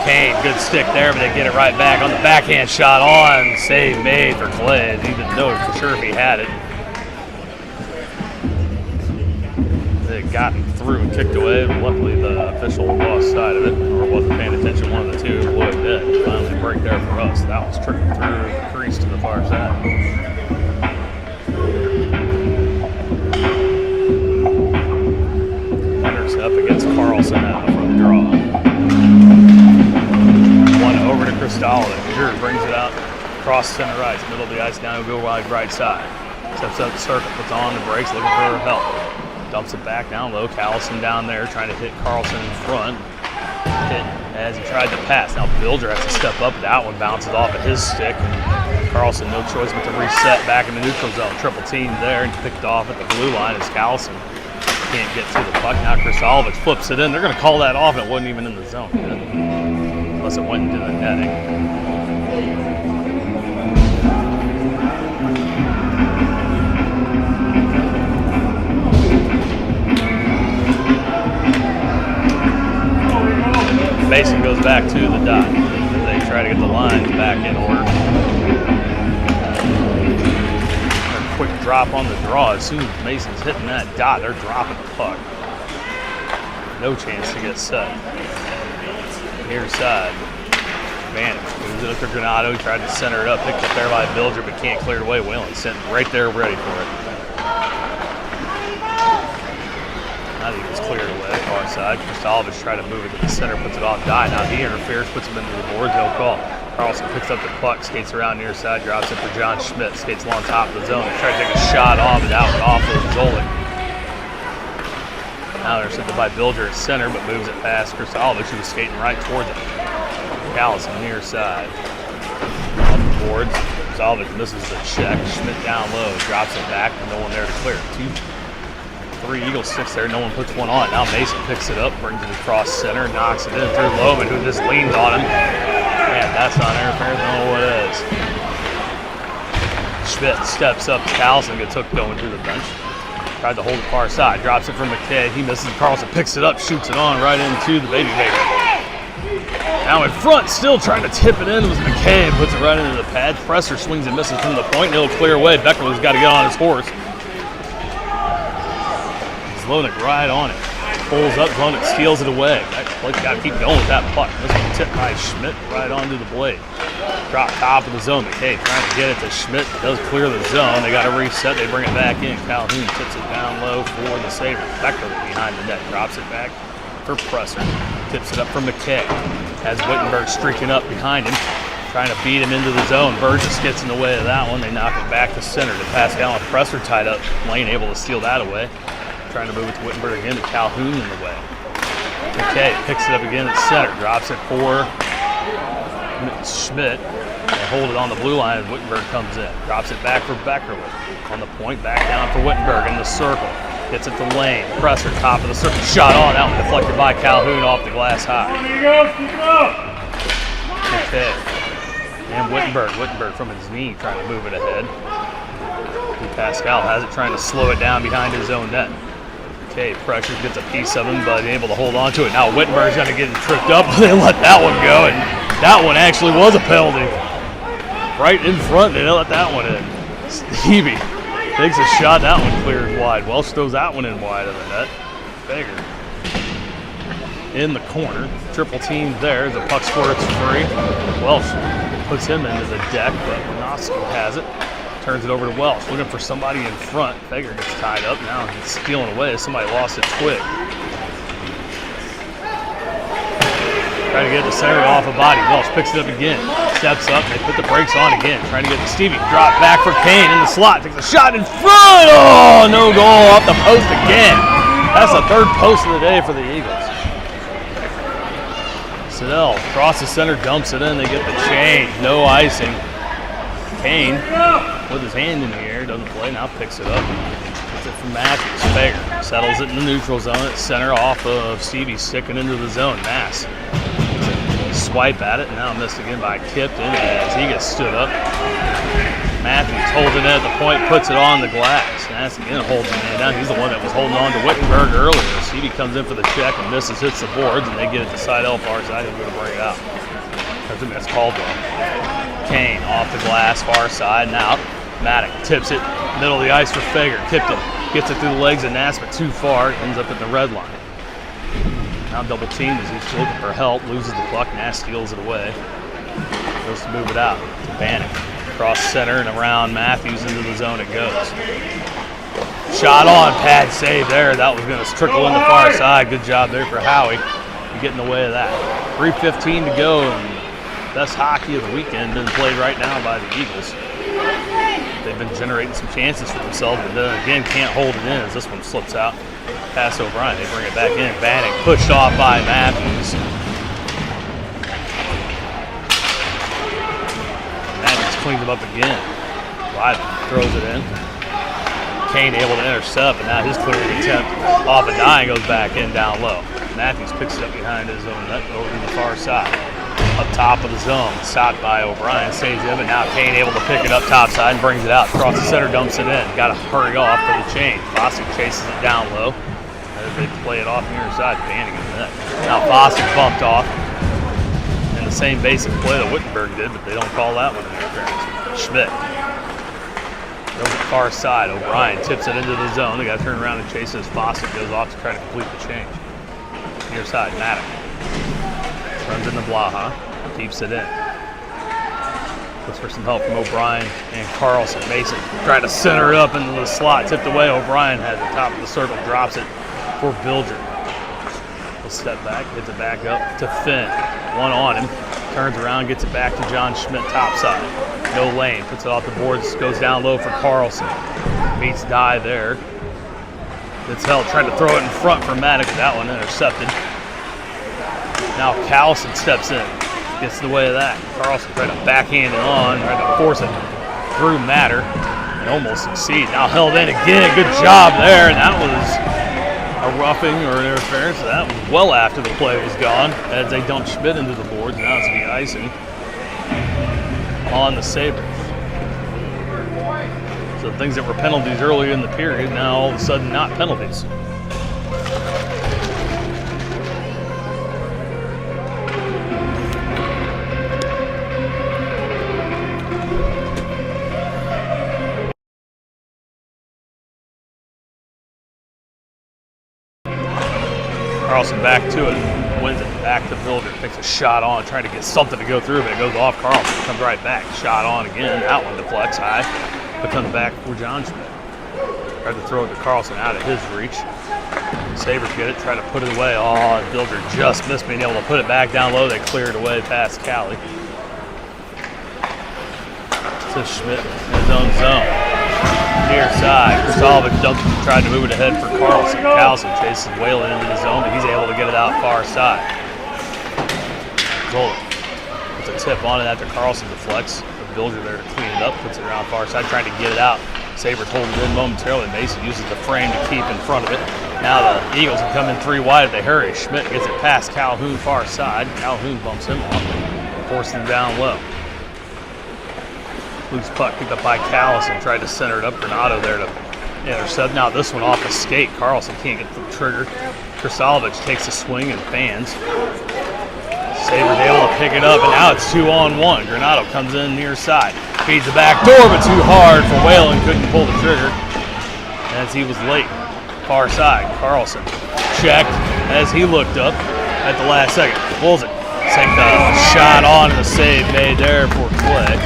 Kane, good stick there, but they get it right back on the backhand shot on. Save made for Clay. He didn't know for sure if he had it. They had gotten through and kicked away, but luckily the official lost sight of it, or wasn't paying attention, one of the two, blew it dead. Finally a break there for us. That was tricking through the crease to the far side. Henderson up against Carlson now from the draw. One over to Cristaldo. Here brings it out across center ice, middle of the ice, now go wide right side. Steps up the circle, puts on the brakes, looking for help. Dumps it back down low. Callison down there trying to hit Carlson in front. Hit as he tried to pass. Now Bilger has to step up. That one bounces off of his stick. Carlson no choice but to reset back in the neutral zone. Triple team there and picked off at the blue line as Callison can't get to the puck. Now Krasalovic flips it in. They're going to call that off and it wasn't even in the zone yet. Unless it went into the netting. Mason goes back to the dot. They try to get the lines back in order. A quick drop on the draw. As soon as Mason's hitting that dot, they're dropping the puck. No chance to get set. Near side. Bannock moves it up to Granato. He tried to center it up. Picked up there by Bilger, but can't clear it away. Whalen sitting right there ready for it. Now he gets cleared away, far side. Krasalovic trying to move it to the center, puts it off die. Now he interferes, puts him into the boards, no call. Carlson picks up the puck, skates around near side, drops it for John Schmidt, skates along top of the zone. He tried to take a shot off, but that one off of Zolik. Now they're sent by Bilger at center, but moves it past Krasalovic, who was skating right towards it. Callison near side. Off the boards. Krasalovic misses the check. Schmidt down low, drops it back, and no one there to clear. 3 Eagle sticks there, no one puts one on. Now Mason picks it up, brings it across center, knocks it in through Loman, who just leans on him. Man, that's not interference, I don't know what it is. Schmidt steps up, Callison gets hooked going to the bench. Tried to hold it far side, drops it from McKay, he misses. Carlson picks it up, shoots it on right into the baby maker. Now in front, still trying to tip it in was McKay, puts it right into the pad. Presser swings and misses from the point, and it'll clear away. Becker's got to get on his horse. Zlonik right on it. Pulls up, Zlonik steals it away. Blake's got to keep going with that puck. This one tipped by Schmidt right onto the blade. Drop top of the zone. McKay trying to get it to Schmidt. Does clear the zone. They got to reset. They bring it back in. Calhoun tips it down low for the Sabres. Becker behind the net. Drops it back for Presser. Tips it up for McKay. Has Wittenberg streaking up behind him. Trying to beat him into the zone. Burgess gets in the way of that one. They knock it back to center. To pass down with Presser tied up. Lane able to steal that away. Trying to move it to Wittenberg again, to Calhoun in the way. McKay picks it up again at center, drops it for Schmidt. They hold it on the blue line as Wittenberg comes in. Drops it back for Beckerly. On the point, back down for Wittenberg in the circle. Gets it to Lane. Presser, top of the circle. Shot on, that one deflected by Calhoun off the glass high. Okay. And Wittenberg from his knee trying to move it ahead. Pascal has it, trying to slow it down behind his own net. Okay, pressure gets a piece of him, but able to hold on to it. Now Wittenberg's going to get it tripped up, but they let that one go, and that one actually was a penalty. Right in front, they let that one in. Stevie takes a shot, that one clears wide. Welsh throws that one in wide of the net. Fager in the corner. Triple team there. The puck squirts free. Welsh puts him into the deck, but Noski has it. Turns it over to Welsh, looking for somebody in front. Fager gets tied up. Now he's stealing away. Somebody lost a twig. Trying to get the center off a body. Welsh picks it up again. Steps up. They put the brakes on again. Trying to get to Stevie. Drop back for Kane in the slot. Takes a shot in front. Oh, no goal off the post again. That's the third post of the day for the Eagles. Siddell across the center, dumps it in. They get the change. No icing. Kane with his hand in the air, doesn't play, now picks it up. Gets it from Matthews. Fager settles it in the neutral zone at center off of Stevie, sticking into the zone. Mass swipe at it, now missed again by Kipton as he gets stood up. Matthews holding it at the point, puts it on the glass. Mass again holds the man down. He's the one that was holding on to Wittenberg earlier. Stevie comes in for the check and misses, hits the boards, and they get it to Seidel, far side, and going to bring it out. I think that's Caldwell. Kane off the glass, far side, and out. Maddock tips it, middle of the ice for Fager. Kipton gets it through the legs of Nass, but too far, ends up at the red line. Now double teamed as he's looking for help, loses the puck, Nass steals it away. Goes to move it out to Bannock. Cross center and around Matthews into the zone it goes. Shot on, pad save there. That was going to trickle in the far side. Good job there for Howie. Getting in the way of that. 3:15 to go, and best hockey of the weekend being played right now by the Eagles. They've been generating some chances for themselves, but then again can't hold it in as this one slips out. Pass O'Brien, they bring it back in. Bannock pushed off by Matthews. Matthews cleans him up again. Wyden throws it in. Kane able to intercept, and now his clearing attempt off a dime goes back in down low. Matthews picks it up behind his own net over to the far side. Up top of the zone, stopped by O'Brien, saves him, and now Kane able to pick it up top side and brings it out. Across the center, dumps it in. Got to hurry off for the change. Fossick chases it down low. As they play it off near side, Banning in the net. Now Fossick bumped off in the same basic play that Wittenberg did, but they don't call that one an interference. Schmidt goes to the far side. O'Brien tips it into the zone. They got to turn around and chase it as Fossick goes off to try to complete the change. Near side, Maddock. Runs into Blaha, keeps it in. Looks for some help from O'Brien and Carlson. Mason trying to center it up into the slot, tipped away. O'Brien has the top of the circle, drops it for Bilger. He'll step back, hits it back up to Finn. One on him, turns around, gets it back to John Schmidt top side. No lane, puts it off the boards, goes down low for Carlson. Meets Dye there. It's held, tried to throw it in front for Maddox. That one intercepted. Now Callison steps in, gets in the way of that. Carlson tried to backhand it on, tried to force it through Matter, and almost succeed. Now held in again, good job there, and that was a roughing or an interference. That was well after the play was gone, as they dumped Schmidt into the boards. Now it's the icing on the Sabres. So things that were penalties earlier in the period, now all of a sudden not penalties. Carlson back to it, wins it back to Bilger, takes a shot on, trying to get something to go through, but it goes off Carlson, comes right back, shot on again, that one deflects high, but comes back for John Schmidt. Tried to throw it to Carlson out of his reach. Sabres get it, try to put it away, oh, and Bilger just missed being able to put it back down low, they clear it away past Callie. To Schmidt in his own zone. Near side, Krasalovic tried to move it ahead for Carlson. Carlson chases Whalen into the zone, but he's able to get it out far side. Zola puts a tip on it after Carlson deflects. The Bilger there to clean it up, puts it around far side, trying to get it out. Sabres hold it in momentarily. Mason uses the frame to keep in front of it. Now the Eagles can come in three wide if they hurry. Schmidt gets it past Calhoun far side. Calhoun bumps him off. forcing him down low. Loose puck picked up by Callison, tried to center it up. Granado there to intercept. Now this one off the skate. Carlson can't get the trigger. Krasalovic takes a swing and fans. Sabres able to pick it up, and now it's 2-on-1. Granado comes in near side. Feeds the back door, but too hard for Whalen. Couldn't pull the trigger as he was late. Far side, Carlson checked as he looked up at the last second. Pulls it. Take the shot on and the save made there for Clay.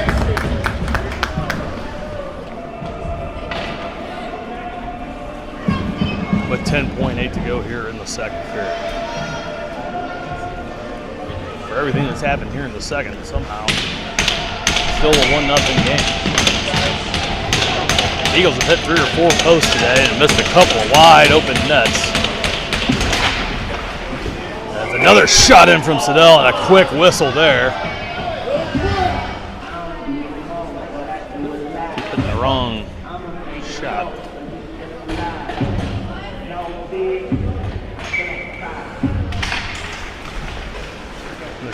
With 10.8 to go here in the second period. For everything that's happened here in the second, somehow still a 1-0 game. Eagles have hit 3 or 4 posts today and missed a couple of wide open nets. That's another shot in from Siddell and a quick whistle there. Keep hitting the wrong shot.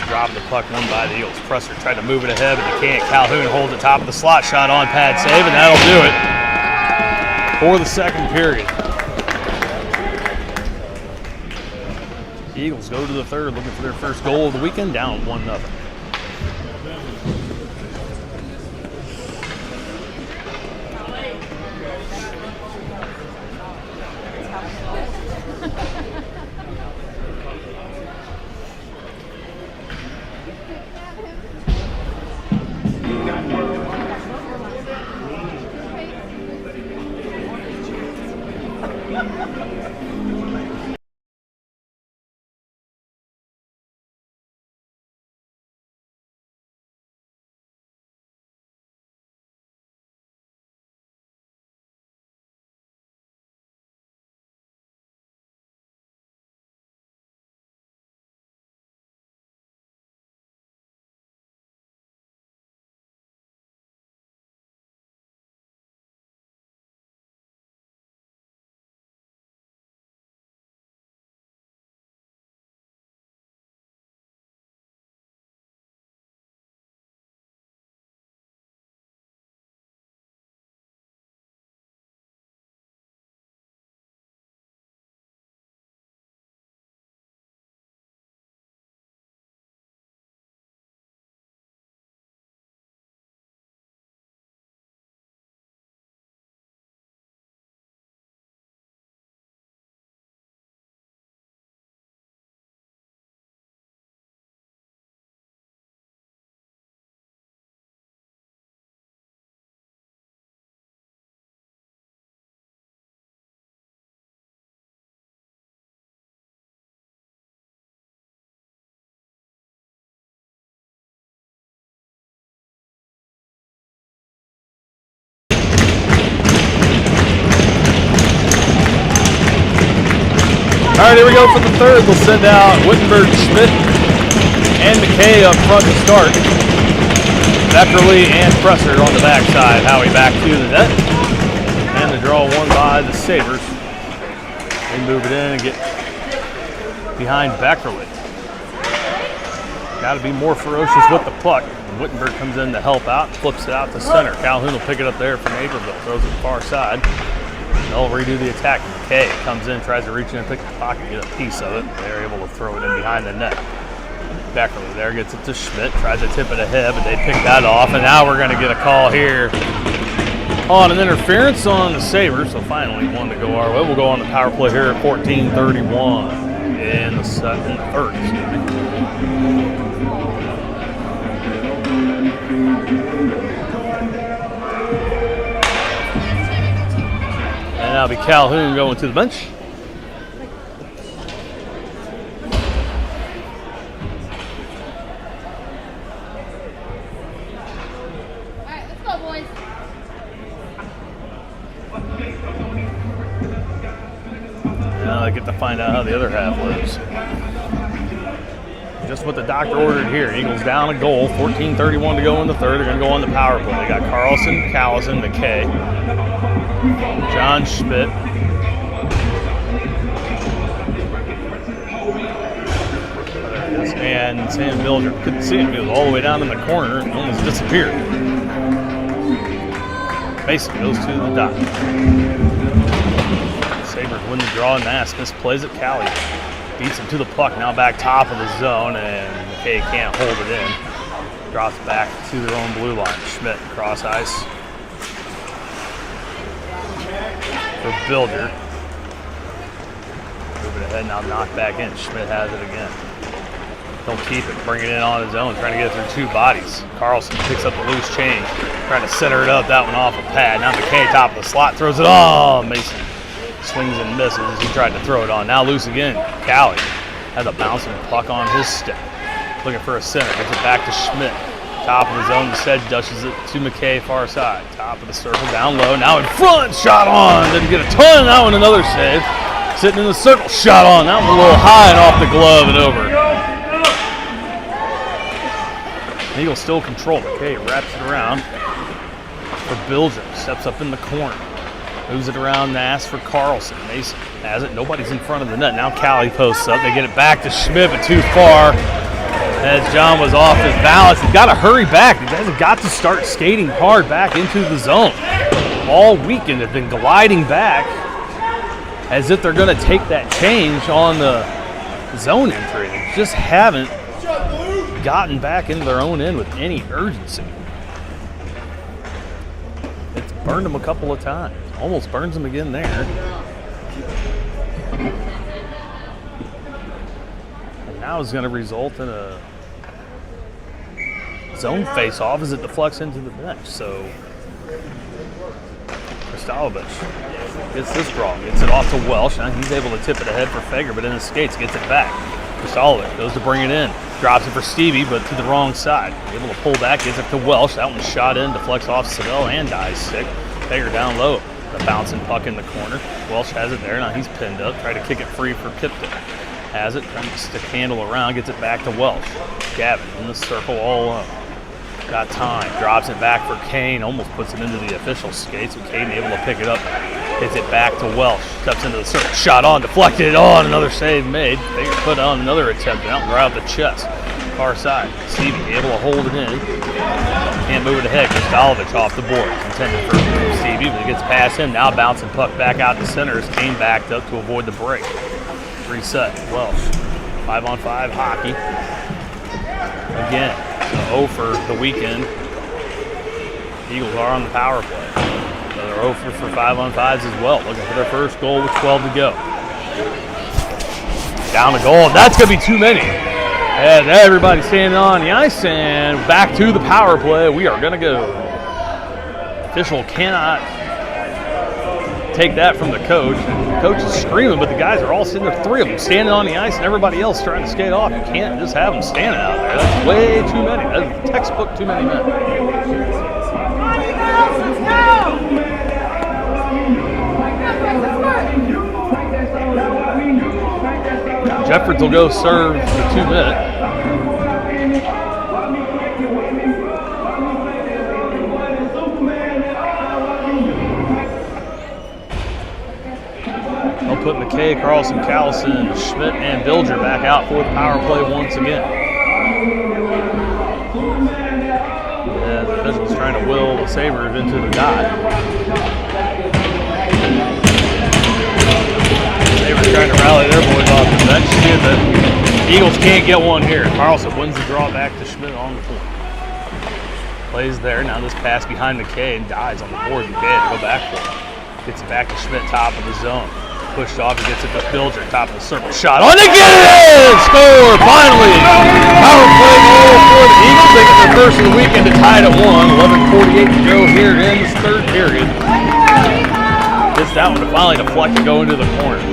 Drop the puck won by the Eagles. Presser tried to move it ahead, but they can't. Calhoun holds the top of the slot, shot on, pad save, and that'll do it for the second period. The Eagles go to the third, looking for their first goal of the weekend, down 1-0. All right, here we go for the third. They'll send out Wittenberg, Schmidt, and McKay up front to start. Beckerly and Presser on the backside. Howie back to the net. And the draw won by the Sabres. They move it in and get behind Beckerly. Got to be more ferocious with the puck. And Wittenberg comes in to help out, flips it out to center. Calhoun will pick it up there from Naperville. Throws it far side. They'll redo the attack. McKay comes in, tries to reach in and pick the pocket, get a piece of it. They're able to throw it in behind the net. Beckerly there gets it to Schmidt, tries to tip it ahead, but they pick that off. And now we're going to get a call here on an interference on the Sabres. So finally one to go our way. We'll go on the power play here at 14:31 in the third. And that'll be Calhoun going to the bench. All right, let's go, boys. Now they get to find out how the other half lives. Just what the doctor ordered here. Eagles down a goal, 14:31 to go in the third. They're going to go on the power play. They got Carlson, Callison, McKay, John Schmidt, and Sam Bilger couldn't see him. He was all the way down in the corner and almost disappeared. Mason goes to the dot. Sabres win the draw. Nass plays it. Callie beats him to the puck. Now back top of the zone, and McKay can't hold it in. Drops back to their own blue line. Schmidt cross ice for Bilger. Moving ahead now, knocked back in. Schmidt has it again. He'll keep it, bring it in on his own, trying to get it through two bodies. Carlson picks up the loose change, trying to center it up, that one off a pad. Now McKay, top of the slot, throws it on. Mason swings and misses as he tried to throw it on. Now loose again. Callie has a bouncing puck on his stick. Looking for a center, gets it back to Schmidt. Top of the zone, Sedge dushes it to McKay, far side. Top of the circle, down low, now in front, shot on. Didn't get a ton, that one another save. Sitting in the circle, shot on. That one a little high and off the glove and over. Eagles still control. McKay wraps it around for Bilger. Steps up in the corner. Moves it around Nass for Carlson. Mason has it. Nobody's in front of the net. Now Callie posts up. They get it back to Schmidt, but too far. As John was off his balance. He's got to hurry back. These guys have got to start skating hard back into the zone. All weekend they've been gliding back as if they're going to take that change on the zone entry. They just haven't gotten back into their own end with any urgency. It's burned them a couple of times. Almost burns them again there. And now it's going to result in a zone face-off as it deflects into the bench. So Kristalovich gets this draw, gets it off to Welsh. Now he's able to tip it ahead for Fager, but in his skates gets it back. Kristalovich goes to bring it in. Drops it for Stevie, but to the wrong side. Able to pull back, gets it to Welsh. That one's shot in, deflects off Savell and Dye's stick. Fager down low. The bouncing puck in the corner. Welsh has it there. Now he's pinned up. Try to kick it free for Kipton. Has it, trying to stick handle around, gets it back to Welsh. Gavin in the circle all alone. Got time. Drops it back for Kane. Almost puts it into the official skates, but Kane able to pick it up. Hits it back to Welsh. Steps into the circle. Shot on, deflected on. Another save made. Fager put on another attempt out right out the chest. Far side. Stevie able to hold it in. Can't move it ahead. Kristalovich off the board. Intended for Stevie, but it gets past him. Now bouncing puck back out to center as Kane backed up to avoid the break. Reset. Welsh. 5-on-5 hockey. Again. So 0 for the weekend. Eagles are on the power play. So they're 0 for 5-on-5s as well. Looking for their first goal with 12 to go. Down the goal. That's going to be too many. And everybody standing on the ice, and back to the power play. We are going to go. Official cannot take that from the coach. The coach is screaming, but the guys are all sitting there, 3 of them standing on the ice, and everybody else trying to skate off. You can't just have them standing out there. That's way too many. That's textbook too many men. Jeffords will go serve the 2-minute. They'll put McKay, Carlson, Callison, Schmidt, and Bilger back out for the power play once again. And the official's trying to will the Sabres into the dot. Sabres trying to rally their boys off the bench. See if the Eagles can't get one here. Carlson wins the draw back to Schmidt on the point. Plays there. Now this pass behind McKay and dies on the board. McKay had to go back for it. Gets it back to Schmidt, top of the zone. Pushed off, he gets it to Bilger, top of the circle. Shot on, they get it in! Score, finally! Power play goal for the Eagles. They get their first of the weekend to tie it at 1. 11:48 to go here in this third period. Gets that one to finally deflect and go into the corner.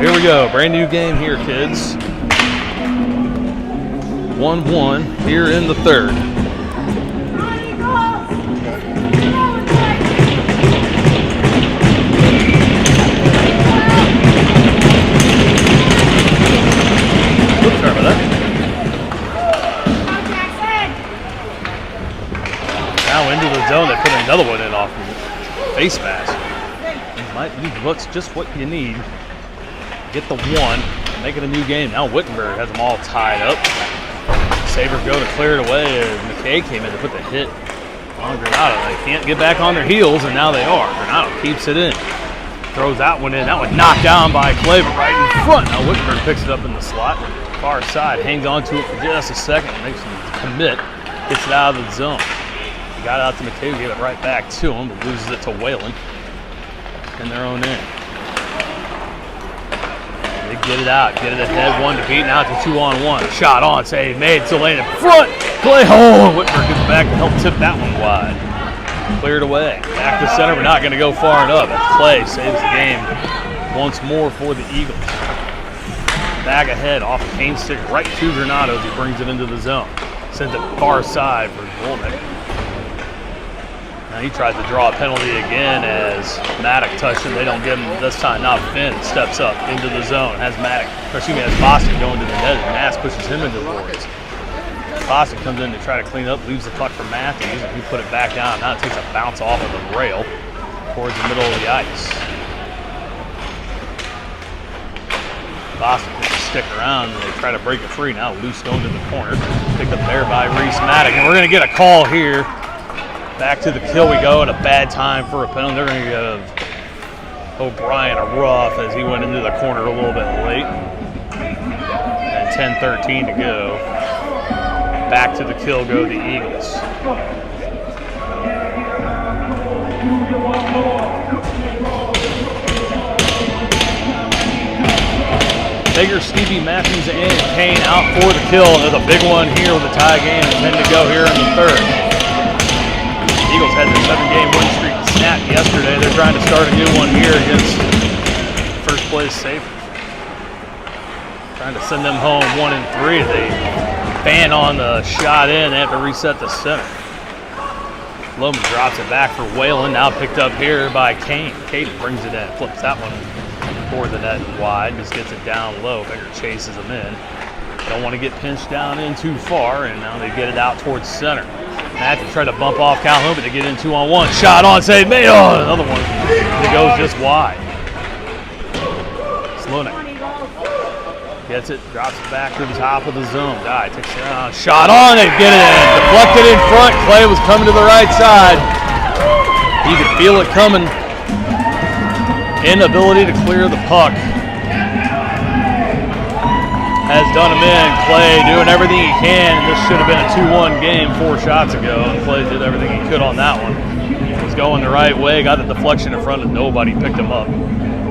Here we go, brand new game here, kids. 1-1 here in the third. Sorry about that. Now into the zone, they put another one in off the face mask. looks just what you need. Get the one, make it a new game. Now Wittenberg has them all tied up. Sabres go to clear it away as McKay came in to put the hit on Granado. They can't get back on their heels, and now they are. Granado keeps it in. Throws that one in. That one knocked down by Clay, but right in front. Now Wittenberg picks it up in the slot. Far side, hangs on to it for just a second, makes him commit, gets it out of the zone. He got it out to McKay, gave it right back to him, but loses it to Whalen in their own end. They get it out, get it ahead, 1 to beat, now it's a 2-on-1. Shot on, save made, still laying in front. Clay, Wittenberg gets back to help tip that one wide. Cleared away, back to center, but not going to go far enough. Clay saves the game once more for the Eagles. Back ahead off the cane stick right to Granado as he brings it into the zone. Sends it far side for Volnick. Now he tries to draw a penalty again as Maddock touched him. They don't give him this time. Now Finn steps up into the zone. Has Boston going to the net. And Mass pushes him into the boards. Boston comes in to try to clean up, leaves the puck for Matthews, and he put it back down. Now it takes a bounce off of the rail towards the middle of the ice. Boston puts the stick around and they try to break it free. Now loose going to the corner. Picked up there by Reese Maddock. And we're going to get a call here. Back to the kill we go at a bad time for a penalty. They're going to give O'Brien a rough as he went into the corner a little bit late. And 10:13 to go. Back to the kill go the Eagles. Bigger, Stevie, Matthews, and Kane out for the kill. There's a big one here with the tie game and 10 to go here in the third. The Eagles had their 7-game win streak snapped yesterday. They're trying to start a new one here against first place Sabres. Trying to send them home 1-3. They ban on the shot in. They have to reset the center. Loman drops it back for Whalen. Now picked up here by Kane. Kane brings it in. Flips that one for the net wide, just gets it down low. Bigger chases them in. Don't want to get pinched down in too far, and now they get it out towards center. Matthews tried to bump off Calhoun, but they get in 2-on-1. Shot on, save made. Oh, another one. It goes just wide. Slunik gets it, drops it back to the top of the zone. Guy takes it on. Shot on, they get it in. Deflected in front. Clay was coming to the right side. You could feel it coming. Inability to clear the puck has done him in. Clay doing everything he can. This should have been a 2-1 game 4 shots ago, and Clay did everything he could on that one. He was going the right way, got the deflection in front, and nobody picked him up.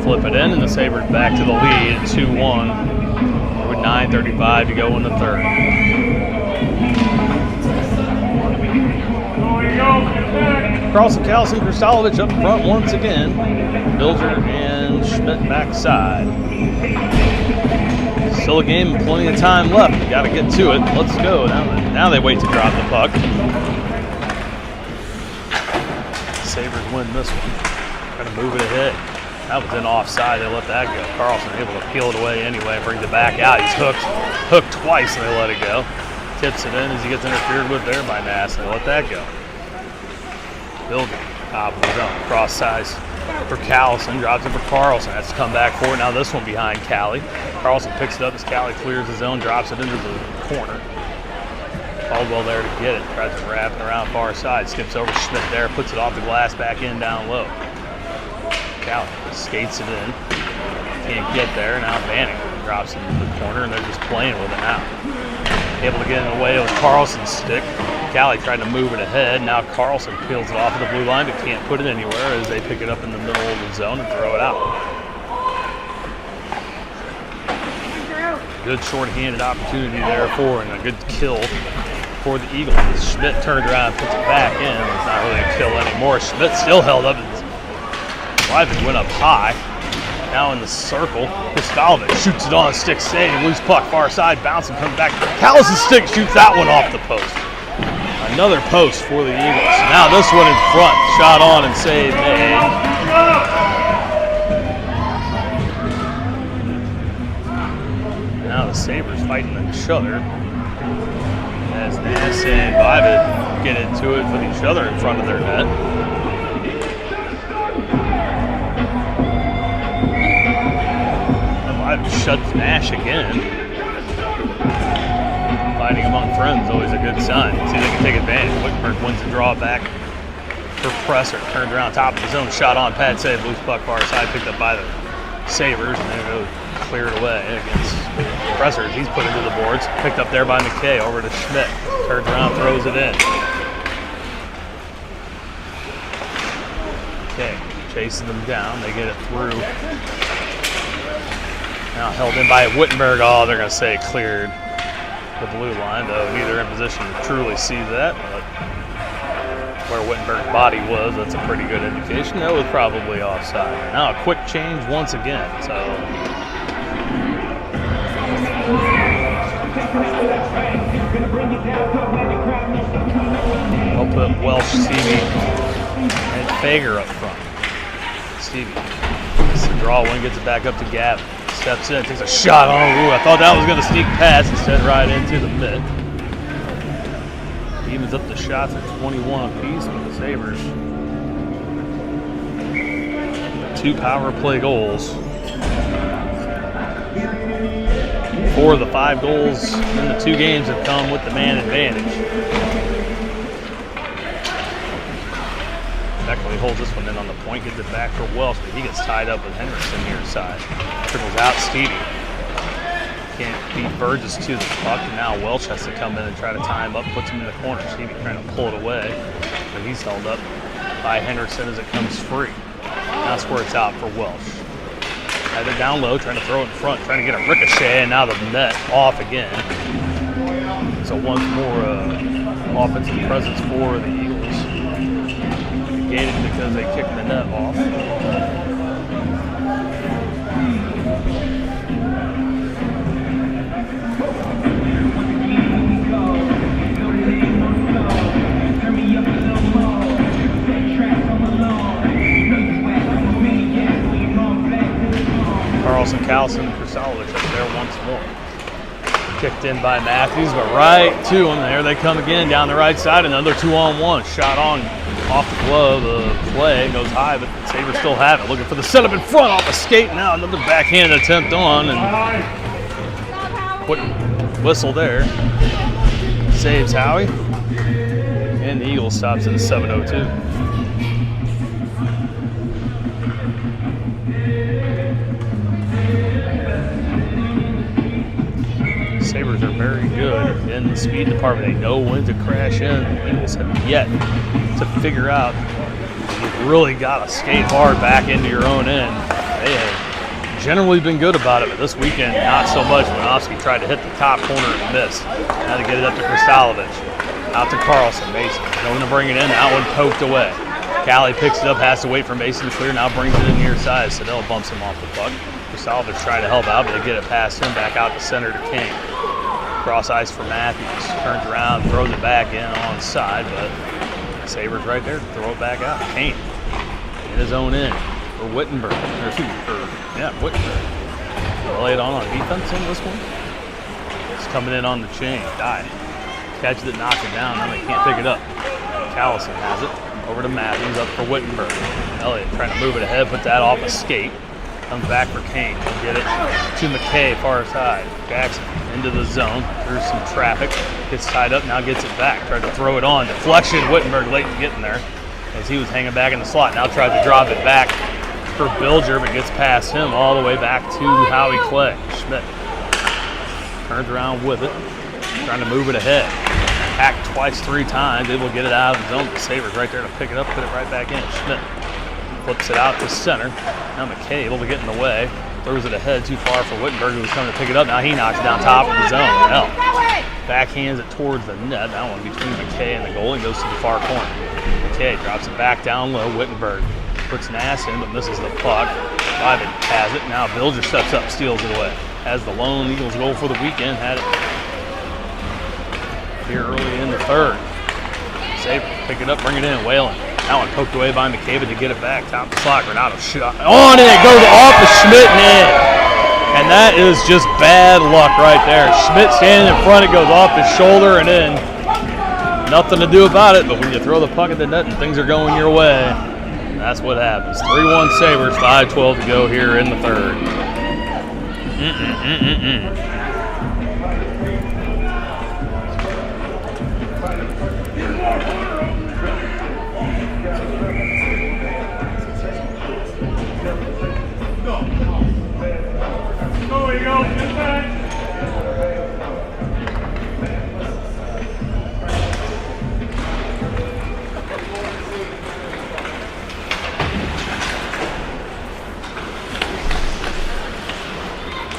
Flip it in, and the Sabres back to the lead at 2-1 with 9:35 to go in the third. Carlson, Callison, Kristalovic up front once again. Bilger and Schmidt backside. Still a game, plenty of time left. We got to get to it. Let's go. Now they wait to drop the puck. Sabres win this one. Trying to move it ahead. That was in offside. They let that go. Carlson able to peel it away anyway. Brings it back out. He's hooked twice, and they let it go. Tips it in as he gets interfered with there by Nass. They let that go. Bilger, top of the zone, cross size for Callison, drops it for Carlson. That's to come back for it. Now this one behind Callie. Carlson picks it up as Callie clears the zone, drops it into the corner. Caldwell there to get it, tries to wrap it around far side, skips over Schmidt there, puts it off the glass, back in down low. Callie skates it in, can't get there. Now Banning drops it into the corner, and they're just playing with it now. Able to get in the way of Carlson's stick. Callie tried to move it ahead. Now Carlson peels it off of the blue line, but can't put it anywhere as they pick it up in the middle of the zone and throw it out. Good short-handed opportunity there for and a good kill for the Eagles. Schmidt turned around and puts it back in. It's not really a kill anymore. Schmidt still held up. Wyvern went up high. Now in the circle, Kristalovic shoots it on a stick save. Loose puck, far side, bouncing, comes back. Callis' stick shoots that one off the post. Another post for the Eagles. Now this one in front, shot on and save made. Now the Sabres fighting each other as Nass and Vivid get into it with each other in front of their net. Shuts Nash again. Fighting among friends, always a good sign. See if they can take advantage. Wittenberg wins the draw back for Presser. Turns around top of his own, shot on pad save. Loose puck far side, picked up by the Sabres, and then it goes cleared away against Presser. He's put into the boards. Picked up there by McKay, over to Schmidt. Turns around, throws it in. McKay chasing them down. They get it through. Now held in by Wittenberg. Oh, they're going to say cleared the blue line, though neither in position to truly see that. But where Wittenberg's body was, that's a pretty good indication. That was probably offside. Now a quick change once again. So they'll put Welsh, Stevie, and Fager up front. Stevie gets the draw one, gets it back up to Gavin. Steps in, takes a shot on. Ooh, I thought that was going to sneak past, instead right into the mid. Evens up the shots at 21 apiece for the Sabres. 2 power play goals. 4 of the 5 goals in the 2 games have come with the man advantage. Beckley holds this one in on the point, gets it back for Welsh, but he gets tied up with Henderson near side. Trickles out Stevie. Can't beat Burgess to the puck, and now Welsh has to come in and try to tie him up, puts him in the corner. Stevie trying to pull it away, but he's held up by Henderson as it comes free. Now squirts out for Welsh. Either down low, trying to throw it in front, trying to get a ricochet, and now the net off again. So once more offensive presence for the Eagles. Negated because they kicked the net off. Carlson, Callison, and Krasalovic up there once more. Kicked in by Matthews, but right to him. There they come again down the right side. Another 2-on-1. Shot on off the glove. The play goes high, but the Sabres still have it. Looking for the setup in front off the skate. Now another backhanded attempt on. And quick whistle there. Saves Howie. And the Eagles stops at a 7:02. Sabres are very good in the speed department. They know when to crash in. The Eagles have yet to figure out you've really got to skate hard back into your own end. They have generally been good about it, but this weekend not so much. Winofsky tried to hit the top corner and missed. Now to get it up to Krasalovic. Out to Carlson. Mason going to bring it in. That one poked away. Callie picks it up, has to wait for Mason to clear. Now brings it in near side. Sedell bumps him off the puck. Krasalovic tried to help out, but they get it past him back out to center to King. Cross ice for Matthews. Turns around, throws it back in on side, but Sabres right there to throw it back out. Kane in his own end for Wittenberg. Wittenberg. They'll lay it on defense on this one. It's coming in on the chain. Die. Catches it, knocks it down. Now they can't pick it up. Callison has it. Over to Matthews, up for Wittenberg. Elliott trying to move it ahead, put that off a skate. Comes back for Kane. He'll get it to McKay, far side. Jackson into the zone. There's some traffic. Gets tied up, now gets it back. Tried to throw it on. Deflection. Wittenberg late in getting there as he was hanging back in the slot. Now tries to drop it back for Bilger, but gets past him all the way back to Howie Clay. Schmidt turns around with it. Trying to move it ahead. Hacked twice, 3 times. Able to get it out of the zone. The Sabres right there to pick it up, put it right back in. Schmidt flips it out to center. Now McKay able to get in the way. Throws it ahead too far for Wittenberg, who was coming to pick it up. Now he knocks it down top of the zone. Hell. Backhands it towards the net. That one between McKay and the goal and goes to the far corner. McKay drops it back down low. Wittenberg puts Nass in, but misses the puck. Ivan has it. Now Bilger steps up, steals it away. Has the lone Eagles goal for the weekend. Had it here early in the third. Sabres pick it up, bring it in. Whalen. That one poked away by McCabe to get it back. Top of the slot. Renato shot. On it. Goes off the Schmidt net. And that is just bad luck right there. Schmidt standing in front. It goes off his shoulder and in. Nothing to do about it. But when you throw the puck at the net and things are going your way, that's what happens. 3-1 Sabres. 5:12 to go here in the third.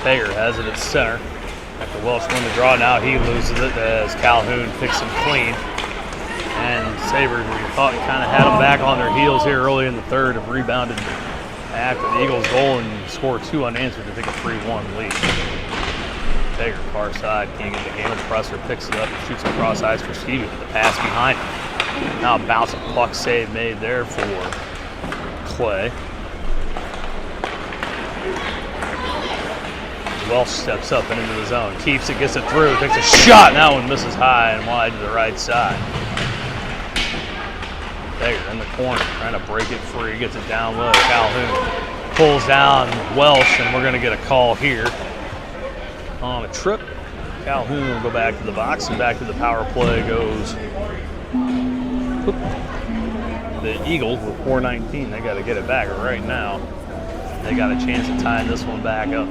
Fager has it at center. After Welsh won the draw, now he loses it as Calhoun picks him clean. And Sabres, we thought kind of had them back on their heels here early in the third, have rebounded after the Eagles' goal and scored 2 unanswered to take a 3-1 lead. Fager, far side, can't get the handle. Presser picks it up and shoots across ice for Stevie with the pass behind him. Now a bouncing puck save made there for Clay. Welsh steps up and into the zone, keeps it, gets it through, takes a shot, and that one misses high and wide to the right side. Fager in the corner, trying to break it free, gets it down low. Calhoun pulls down Welsh, and we're going to get a call here on a trip. Calhoun will go back to the box, and back to the power play goes the Eagles with 4:19. They got to get it back right now. They got a chance of tying this one back up.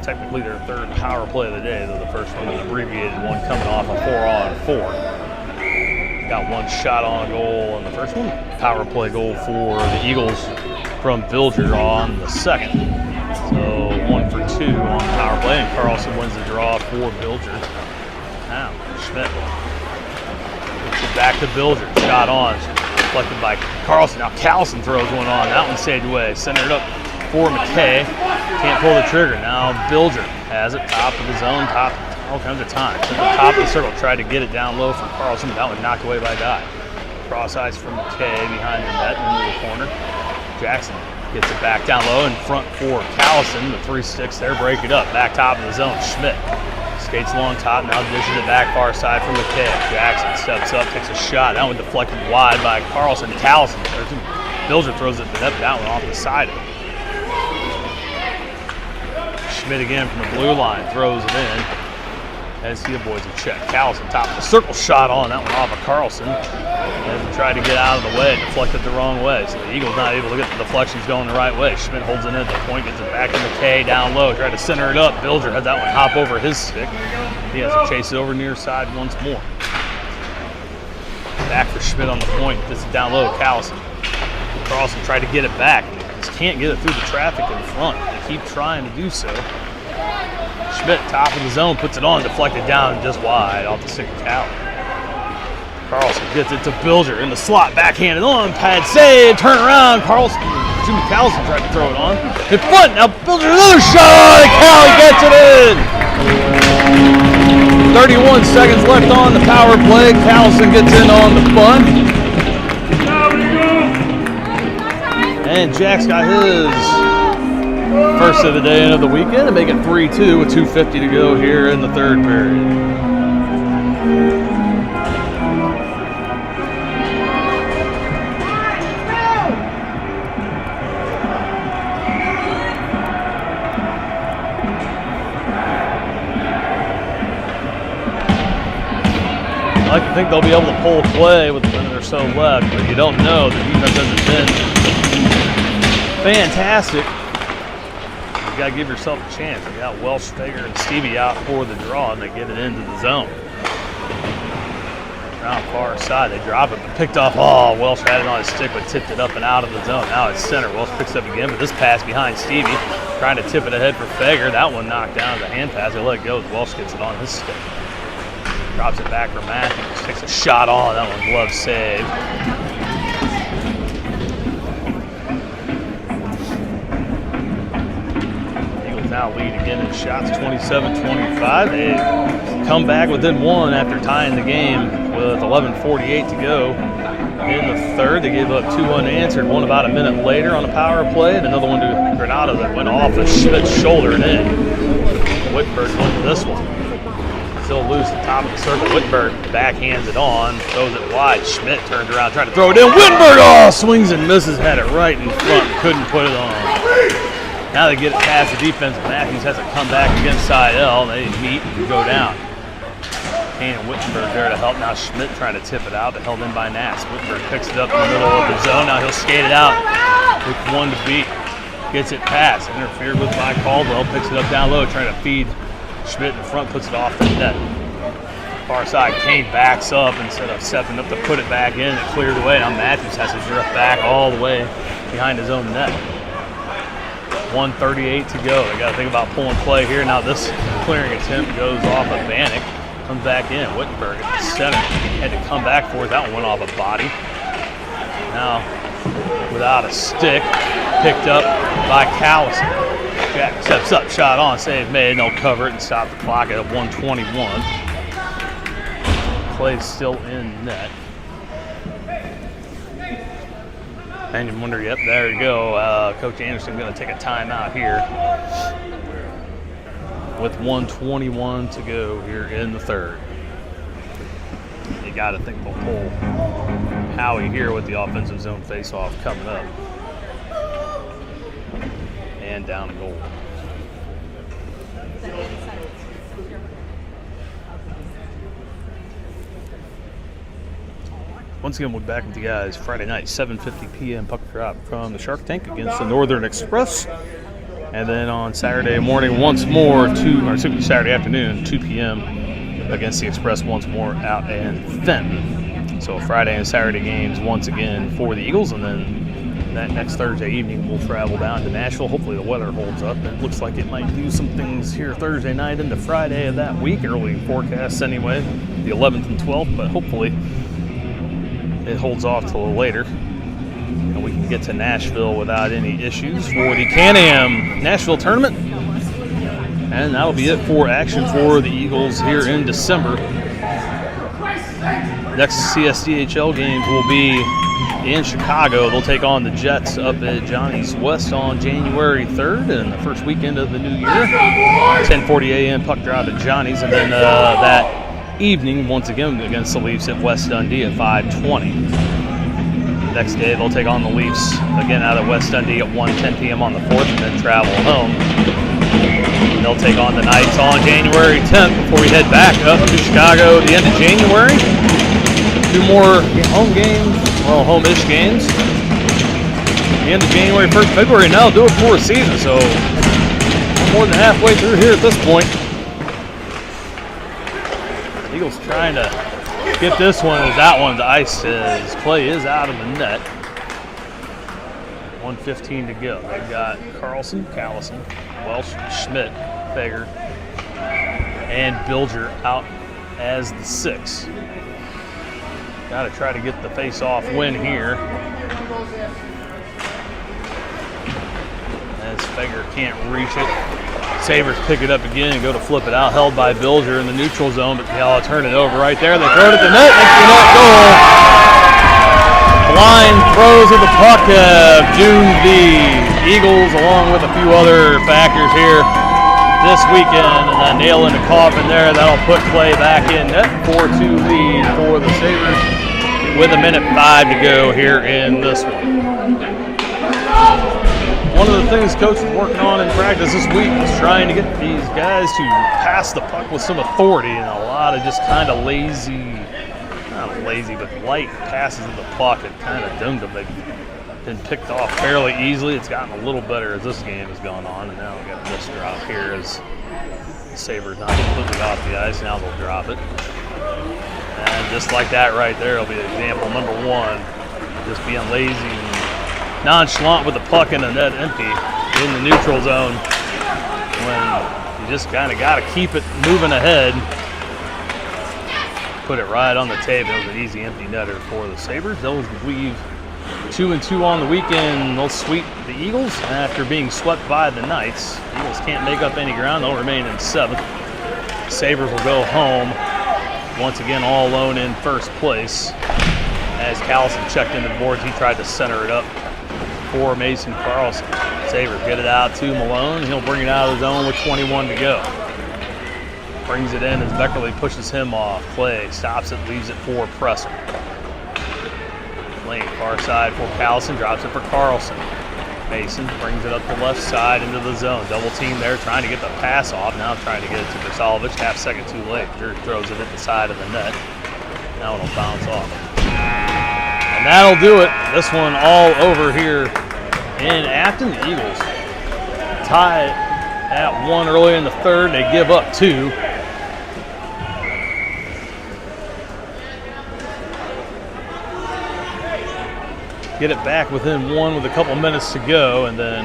Technically their third power play of the day, though the first one was abbreviated, one coming off a 4-on-4. Got one shot on goal in the first one. Power play goal for the Eagles from Bilger on the second. So 1 for 2 on power play, and Carlson wins the draw for Bilger. Now Schmidt gets it back to Bilger. Shot on, deflected by Carlson. Now Callison throws one on. That one saved away. Centered up for McKay. Can't pull the trigger. Now Bilger has it, top of the zone, top all kinds of times. At the top of the circle, tried to get it down low from Carlson, but that one knocked away by Dye. Cross ice from McKay behind the net into the corner. Jackson gets it back down low in front for Callison. The 3 sticks there, break it up. Back top of the zone, Schmidt skates along top, now dishes it back far side from McKay. Jackson steps up, takes a shot. That one deflected wide by Carlson. Callison, Bilger throws it to the net, that one off the side of it. Schmidt again from the blue line, throws it in. As he avoids a check. Callison, top of the circle, shot on. That one off of Carlson. And tried to get out of the way, deflected the wrong way. So the Eagles not able to get the deflections going the right way. Schmidt holds it in at the point, gets it back to McKay down low. Tried to center it up. Bilger had that one hop over his stick. He has to chase it over near side once more. Back for Schmidt on the point. Gets it down low. Callison. Carlson tried to get it back. Just can't get it through the traffic in front. They keep trying to do so. Schmidt, top of the zone, puts it on, deflected down just wide off the stick of Cal. Carlson gets it to Bilger in the slot, backhanded on, pad save, turn around. Callison tried to throw it on. In front, now Bilger, another shot, and Cal gets it in. 31 seconds left on the power play. Callison gets in on the bunt. And Jack's got his first of the day and of the weekend and make it 3-2 with 2:50 to go here in the third period. I like to think they'll be able to pull play with a minute or so left, but you don't know. The defense hasn't been fantastic. You got to give yourself a chance. You got Welsh, Fager, and Stevie out for the draw, and they get it into the zone. Around far side, they drop it, but picked off. Oh, Welsh had it on his stick, but tipped it up and out of the zone. Now it's center. Welsh picks up again, but this pass behind Stevie, trying to tip it ahead for Fager. That one knocked down as a hand pass. They let it go as Welsh gets it on his stick. Drops it back for Matthews. Takes a shot on. That one glove save. Now lead again in shots, 27-25. They come back within one after tying the game with 11:48 to go in the third. They gave up 2 unanswered, one about a minute later on a power play, and another one to Granado that went off of Schmidt's shoulder and in. Whitberg went to this one. Still loose at the top of the circle. Whitberg backhands it on, throws it wide. Schmidt turns around, trying to throw it in. Whitberg, swings and misses, had it right in front, couldn't put it on. Now they get it past the defense. Matthews has to come back against side L. They meet and go down. Kane and Wittenberg there to help. Now Schmidt trying to tip it out, but held in by Nass. Wittenberg picks it up in the middle of the zone. Now he'll skate it out with one to beat. Gets it past. Interfered with by Caldwell. Picks it up down low, trying to feed Schmidt in front. Puts it off the net. Far side, Kane backs up instead of stepping up to put it back in. It cleared away. Now Matthews has to drift back all the way behind his own net. 1:38 to go. They got to think about pulling play here. Now this clearing attempt goes off of Vanek. Comes back in. Wittenberg at the center. Had to come back for it. That one went off a body. Now, without a stick, picked up by Callison. Jack steps up, shot on, save made, and they'll cover it and stop the clock at 1:21. Play's still in net. And you wonder, yep, there you go. Coach Anderson going to take a timeout here with 1:21 to go here in the third. You got to think we'll pull Howie here with the offensive zone face-off coming up. And down a goal. Once again, we're back with you guys Friday night, 7:50 p.m. puck drop from the Shark Tank against the Northern Express. And then on Saturday morning, once more, Saturday afternoon, 2 p.m. against the Express once more out in Fenton. So Friday and Saturday games once again for the Eagles, and then that next Thursday evening we'll travel down to Nashville. Hopefully the weather holds up. It looks like it might do some things here Thursday night into Friday of that week. Early forecasts anyway, the 11th and 12th, but hopefully it holds off till later. And we can get to Nashville without any issues for the Can-Am Nashville tournament. And that'll be it for action for the Eagles here in December. Next CSDHL games will be in Chicago. They'll take on the Jets up at Johnny's West on January 3rd and the first weekend of the new year. 10:40 a.m. puck drop at Johnny's, and then that evening once again against the Leafs at West Dundee at 5:20. Next day they'll take on the Leafs again out of West Dundee at 1:10 p.m. on the 4th, and then travel home. They'll take on the Knights on January 10th before we head back up to Chicago at the end of January. 2 more home games, well, home-ish games. The end of January, 1st February, and that'll do it for a season, so we're more than halfway through here at this point. Eagles trying to get this one as that one's ice as play is out of the net. 1:15 to go. They've got Carlson, Callison, Welsh, Schmidt, Fager, and Bilger out as the 6. Got to try to get the face-off win here. As Fager can't reach it. Sabres pick it up again and go to flip it out. Held by Bilger in the neutral zone, but they'll turn it over right there. They throw it at the net. Empty net goal. Blind throws of the puck have doomed the Eagles, along with a few other factors here this weekend. And a nail in the coffin there. That'll put play back in net. 4-2 lead for the Sabres with 1:05 to go here in this one. One of the things Coach is working on in practice this week is trying to get these guys to pass the puck with some authority, and a lot of just kind of lazy, not lazy, but light passes of the puck that kind of doomed them. They've been picked off fairly easily. It's gotten a little better as this game has gone on, and now we've got this drop here as the Sabres not completely off the ice. Now they'll drop it. And just like that right there will be example number 1, just being lazy and nonchalant with the puck in the net empty in the neutral zone when you just kind of got to keep it moving ahead. Put it right on the table. It was an easy empty netter for the Sabres. They'll leave 2-2 on the weekend. They'll sweep the Eagles after being swept by the Knights. The Eagles can't make up any ground. They'll remain in 7th. Sabres will go home once again all alone in first place. As Callison checked into the boards, he tried to center it up for Mason Carlson. Sabres get it out to Malone. He'll bring it out of the zone with 21 to go. Brings it in as Beckerly pushes him off. Play stops it, leaves it for Presser. Lane far side for Callison, drops it for Carlson. Mason brings it up the left side into the zone. Double team there, trying to get the pass off. Now trying to get it to Krasalovic. Half second too late. Drew throws it at the side of the net. Now it'll bounce off. And that'll do it. This one all over here in Affton. The Eagles tie it at 1 early in the third. They give up 2. Get it back within 1 with a couple minutes to go, and then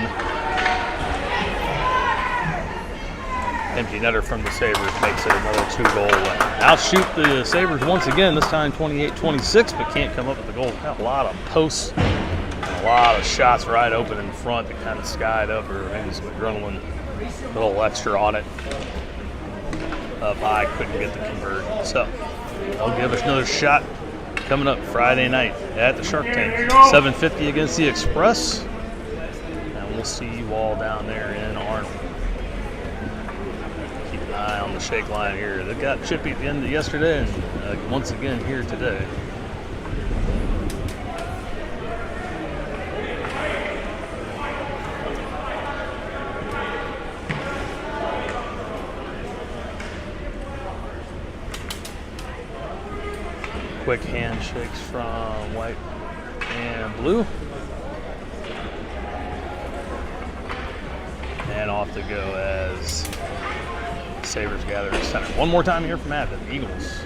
empty netter from the Sabres makes it another 2-goal win. Outshoot the Sabres once again, this time 28-26, but can't come up with the goal. Got a lot of posts, and a lot of shots right open in front that kind of skied up, or maybe some adrenaline, a little extra on it. Up high, couldn't get the conversion. So they'll give us another shot coming up Friday night at the Shark Tank. 7:50 against the Express. And we'll see you all down there in Arnold. Keep an eye on the shake line here. They got Chippy at the end of yesterday and once again here today. Quick handshakes from white and blue. And off to go as Sabres gather to center. One more time here from Affton. Eagles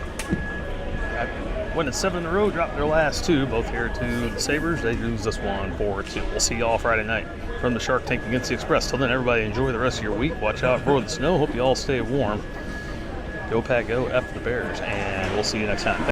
winning 7 in a row, dropped their last 2, both here to the Sabres. They lose this one 4-2. We'll see you all Friday night from the Shark Tank against the Express. Till then, everybody enjoy the rest of your week. Watch out for the snow. Hope you all stay warm. Go Pack, go, F the Bears, and we'll see you next time.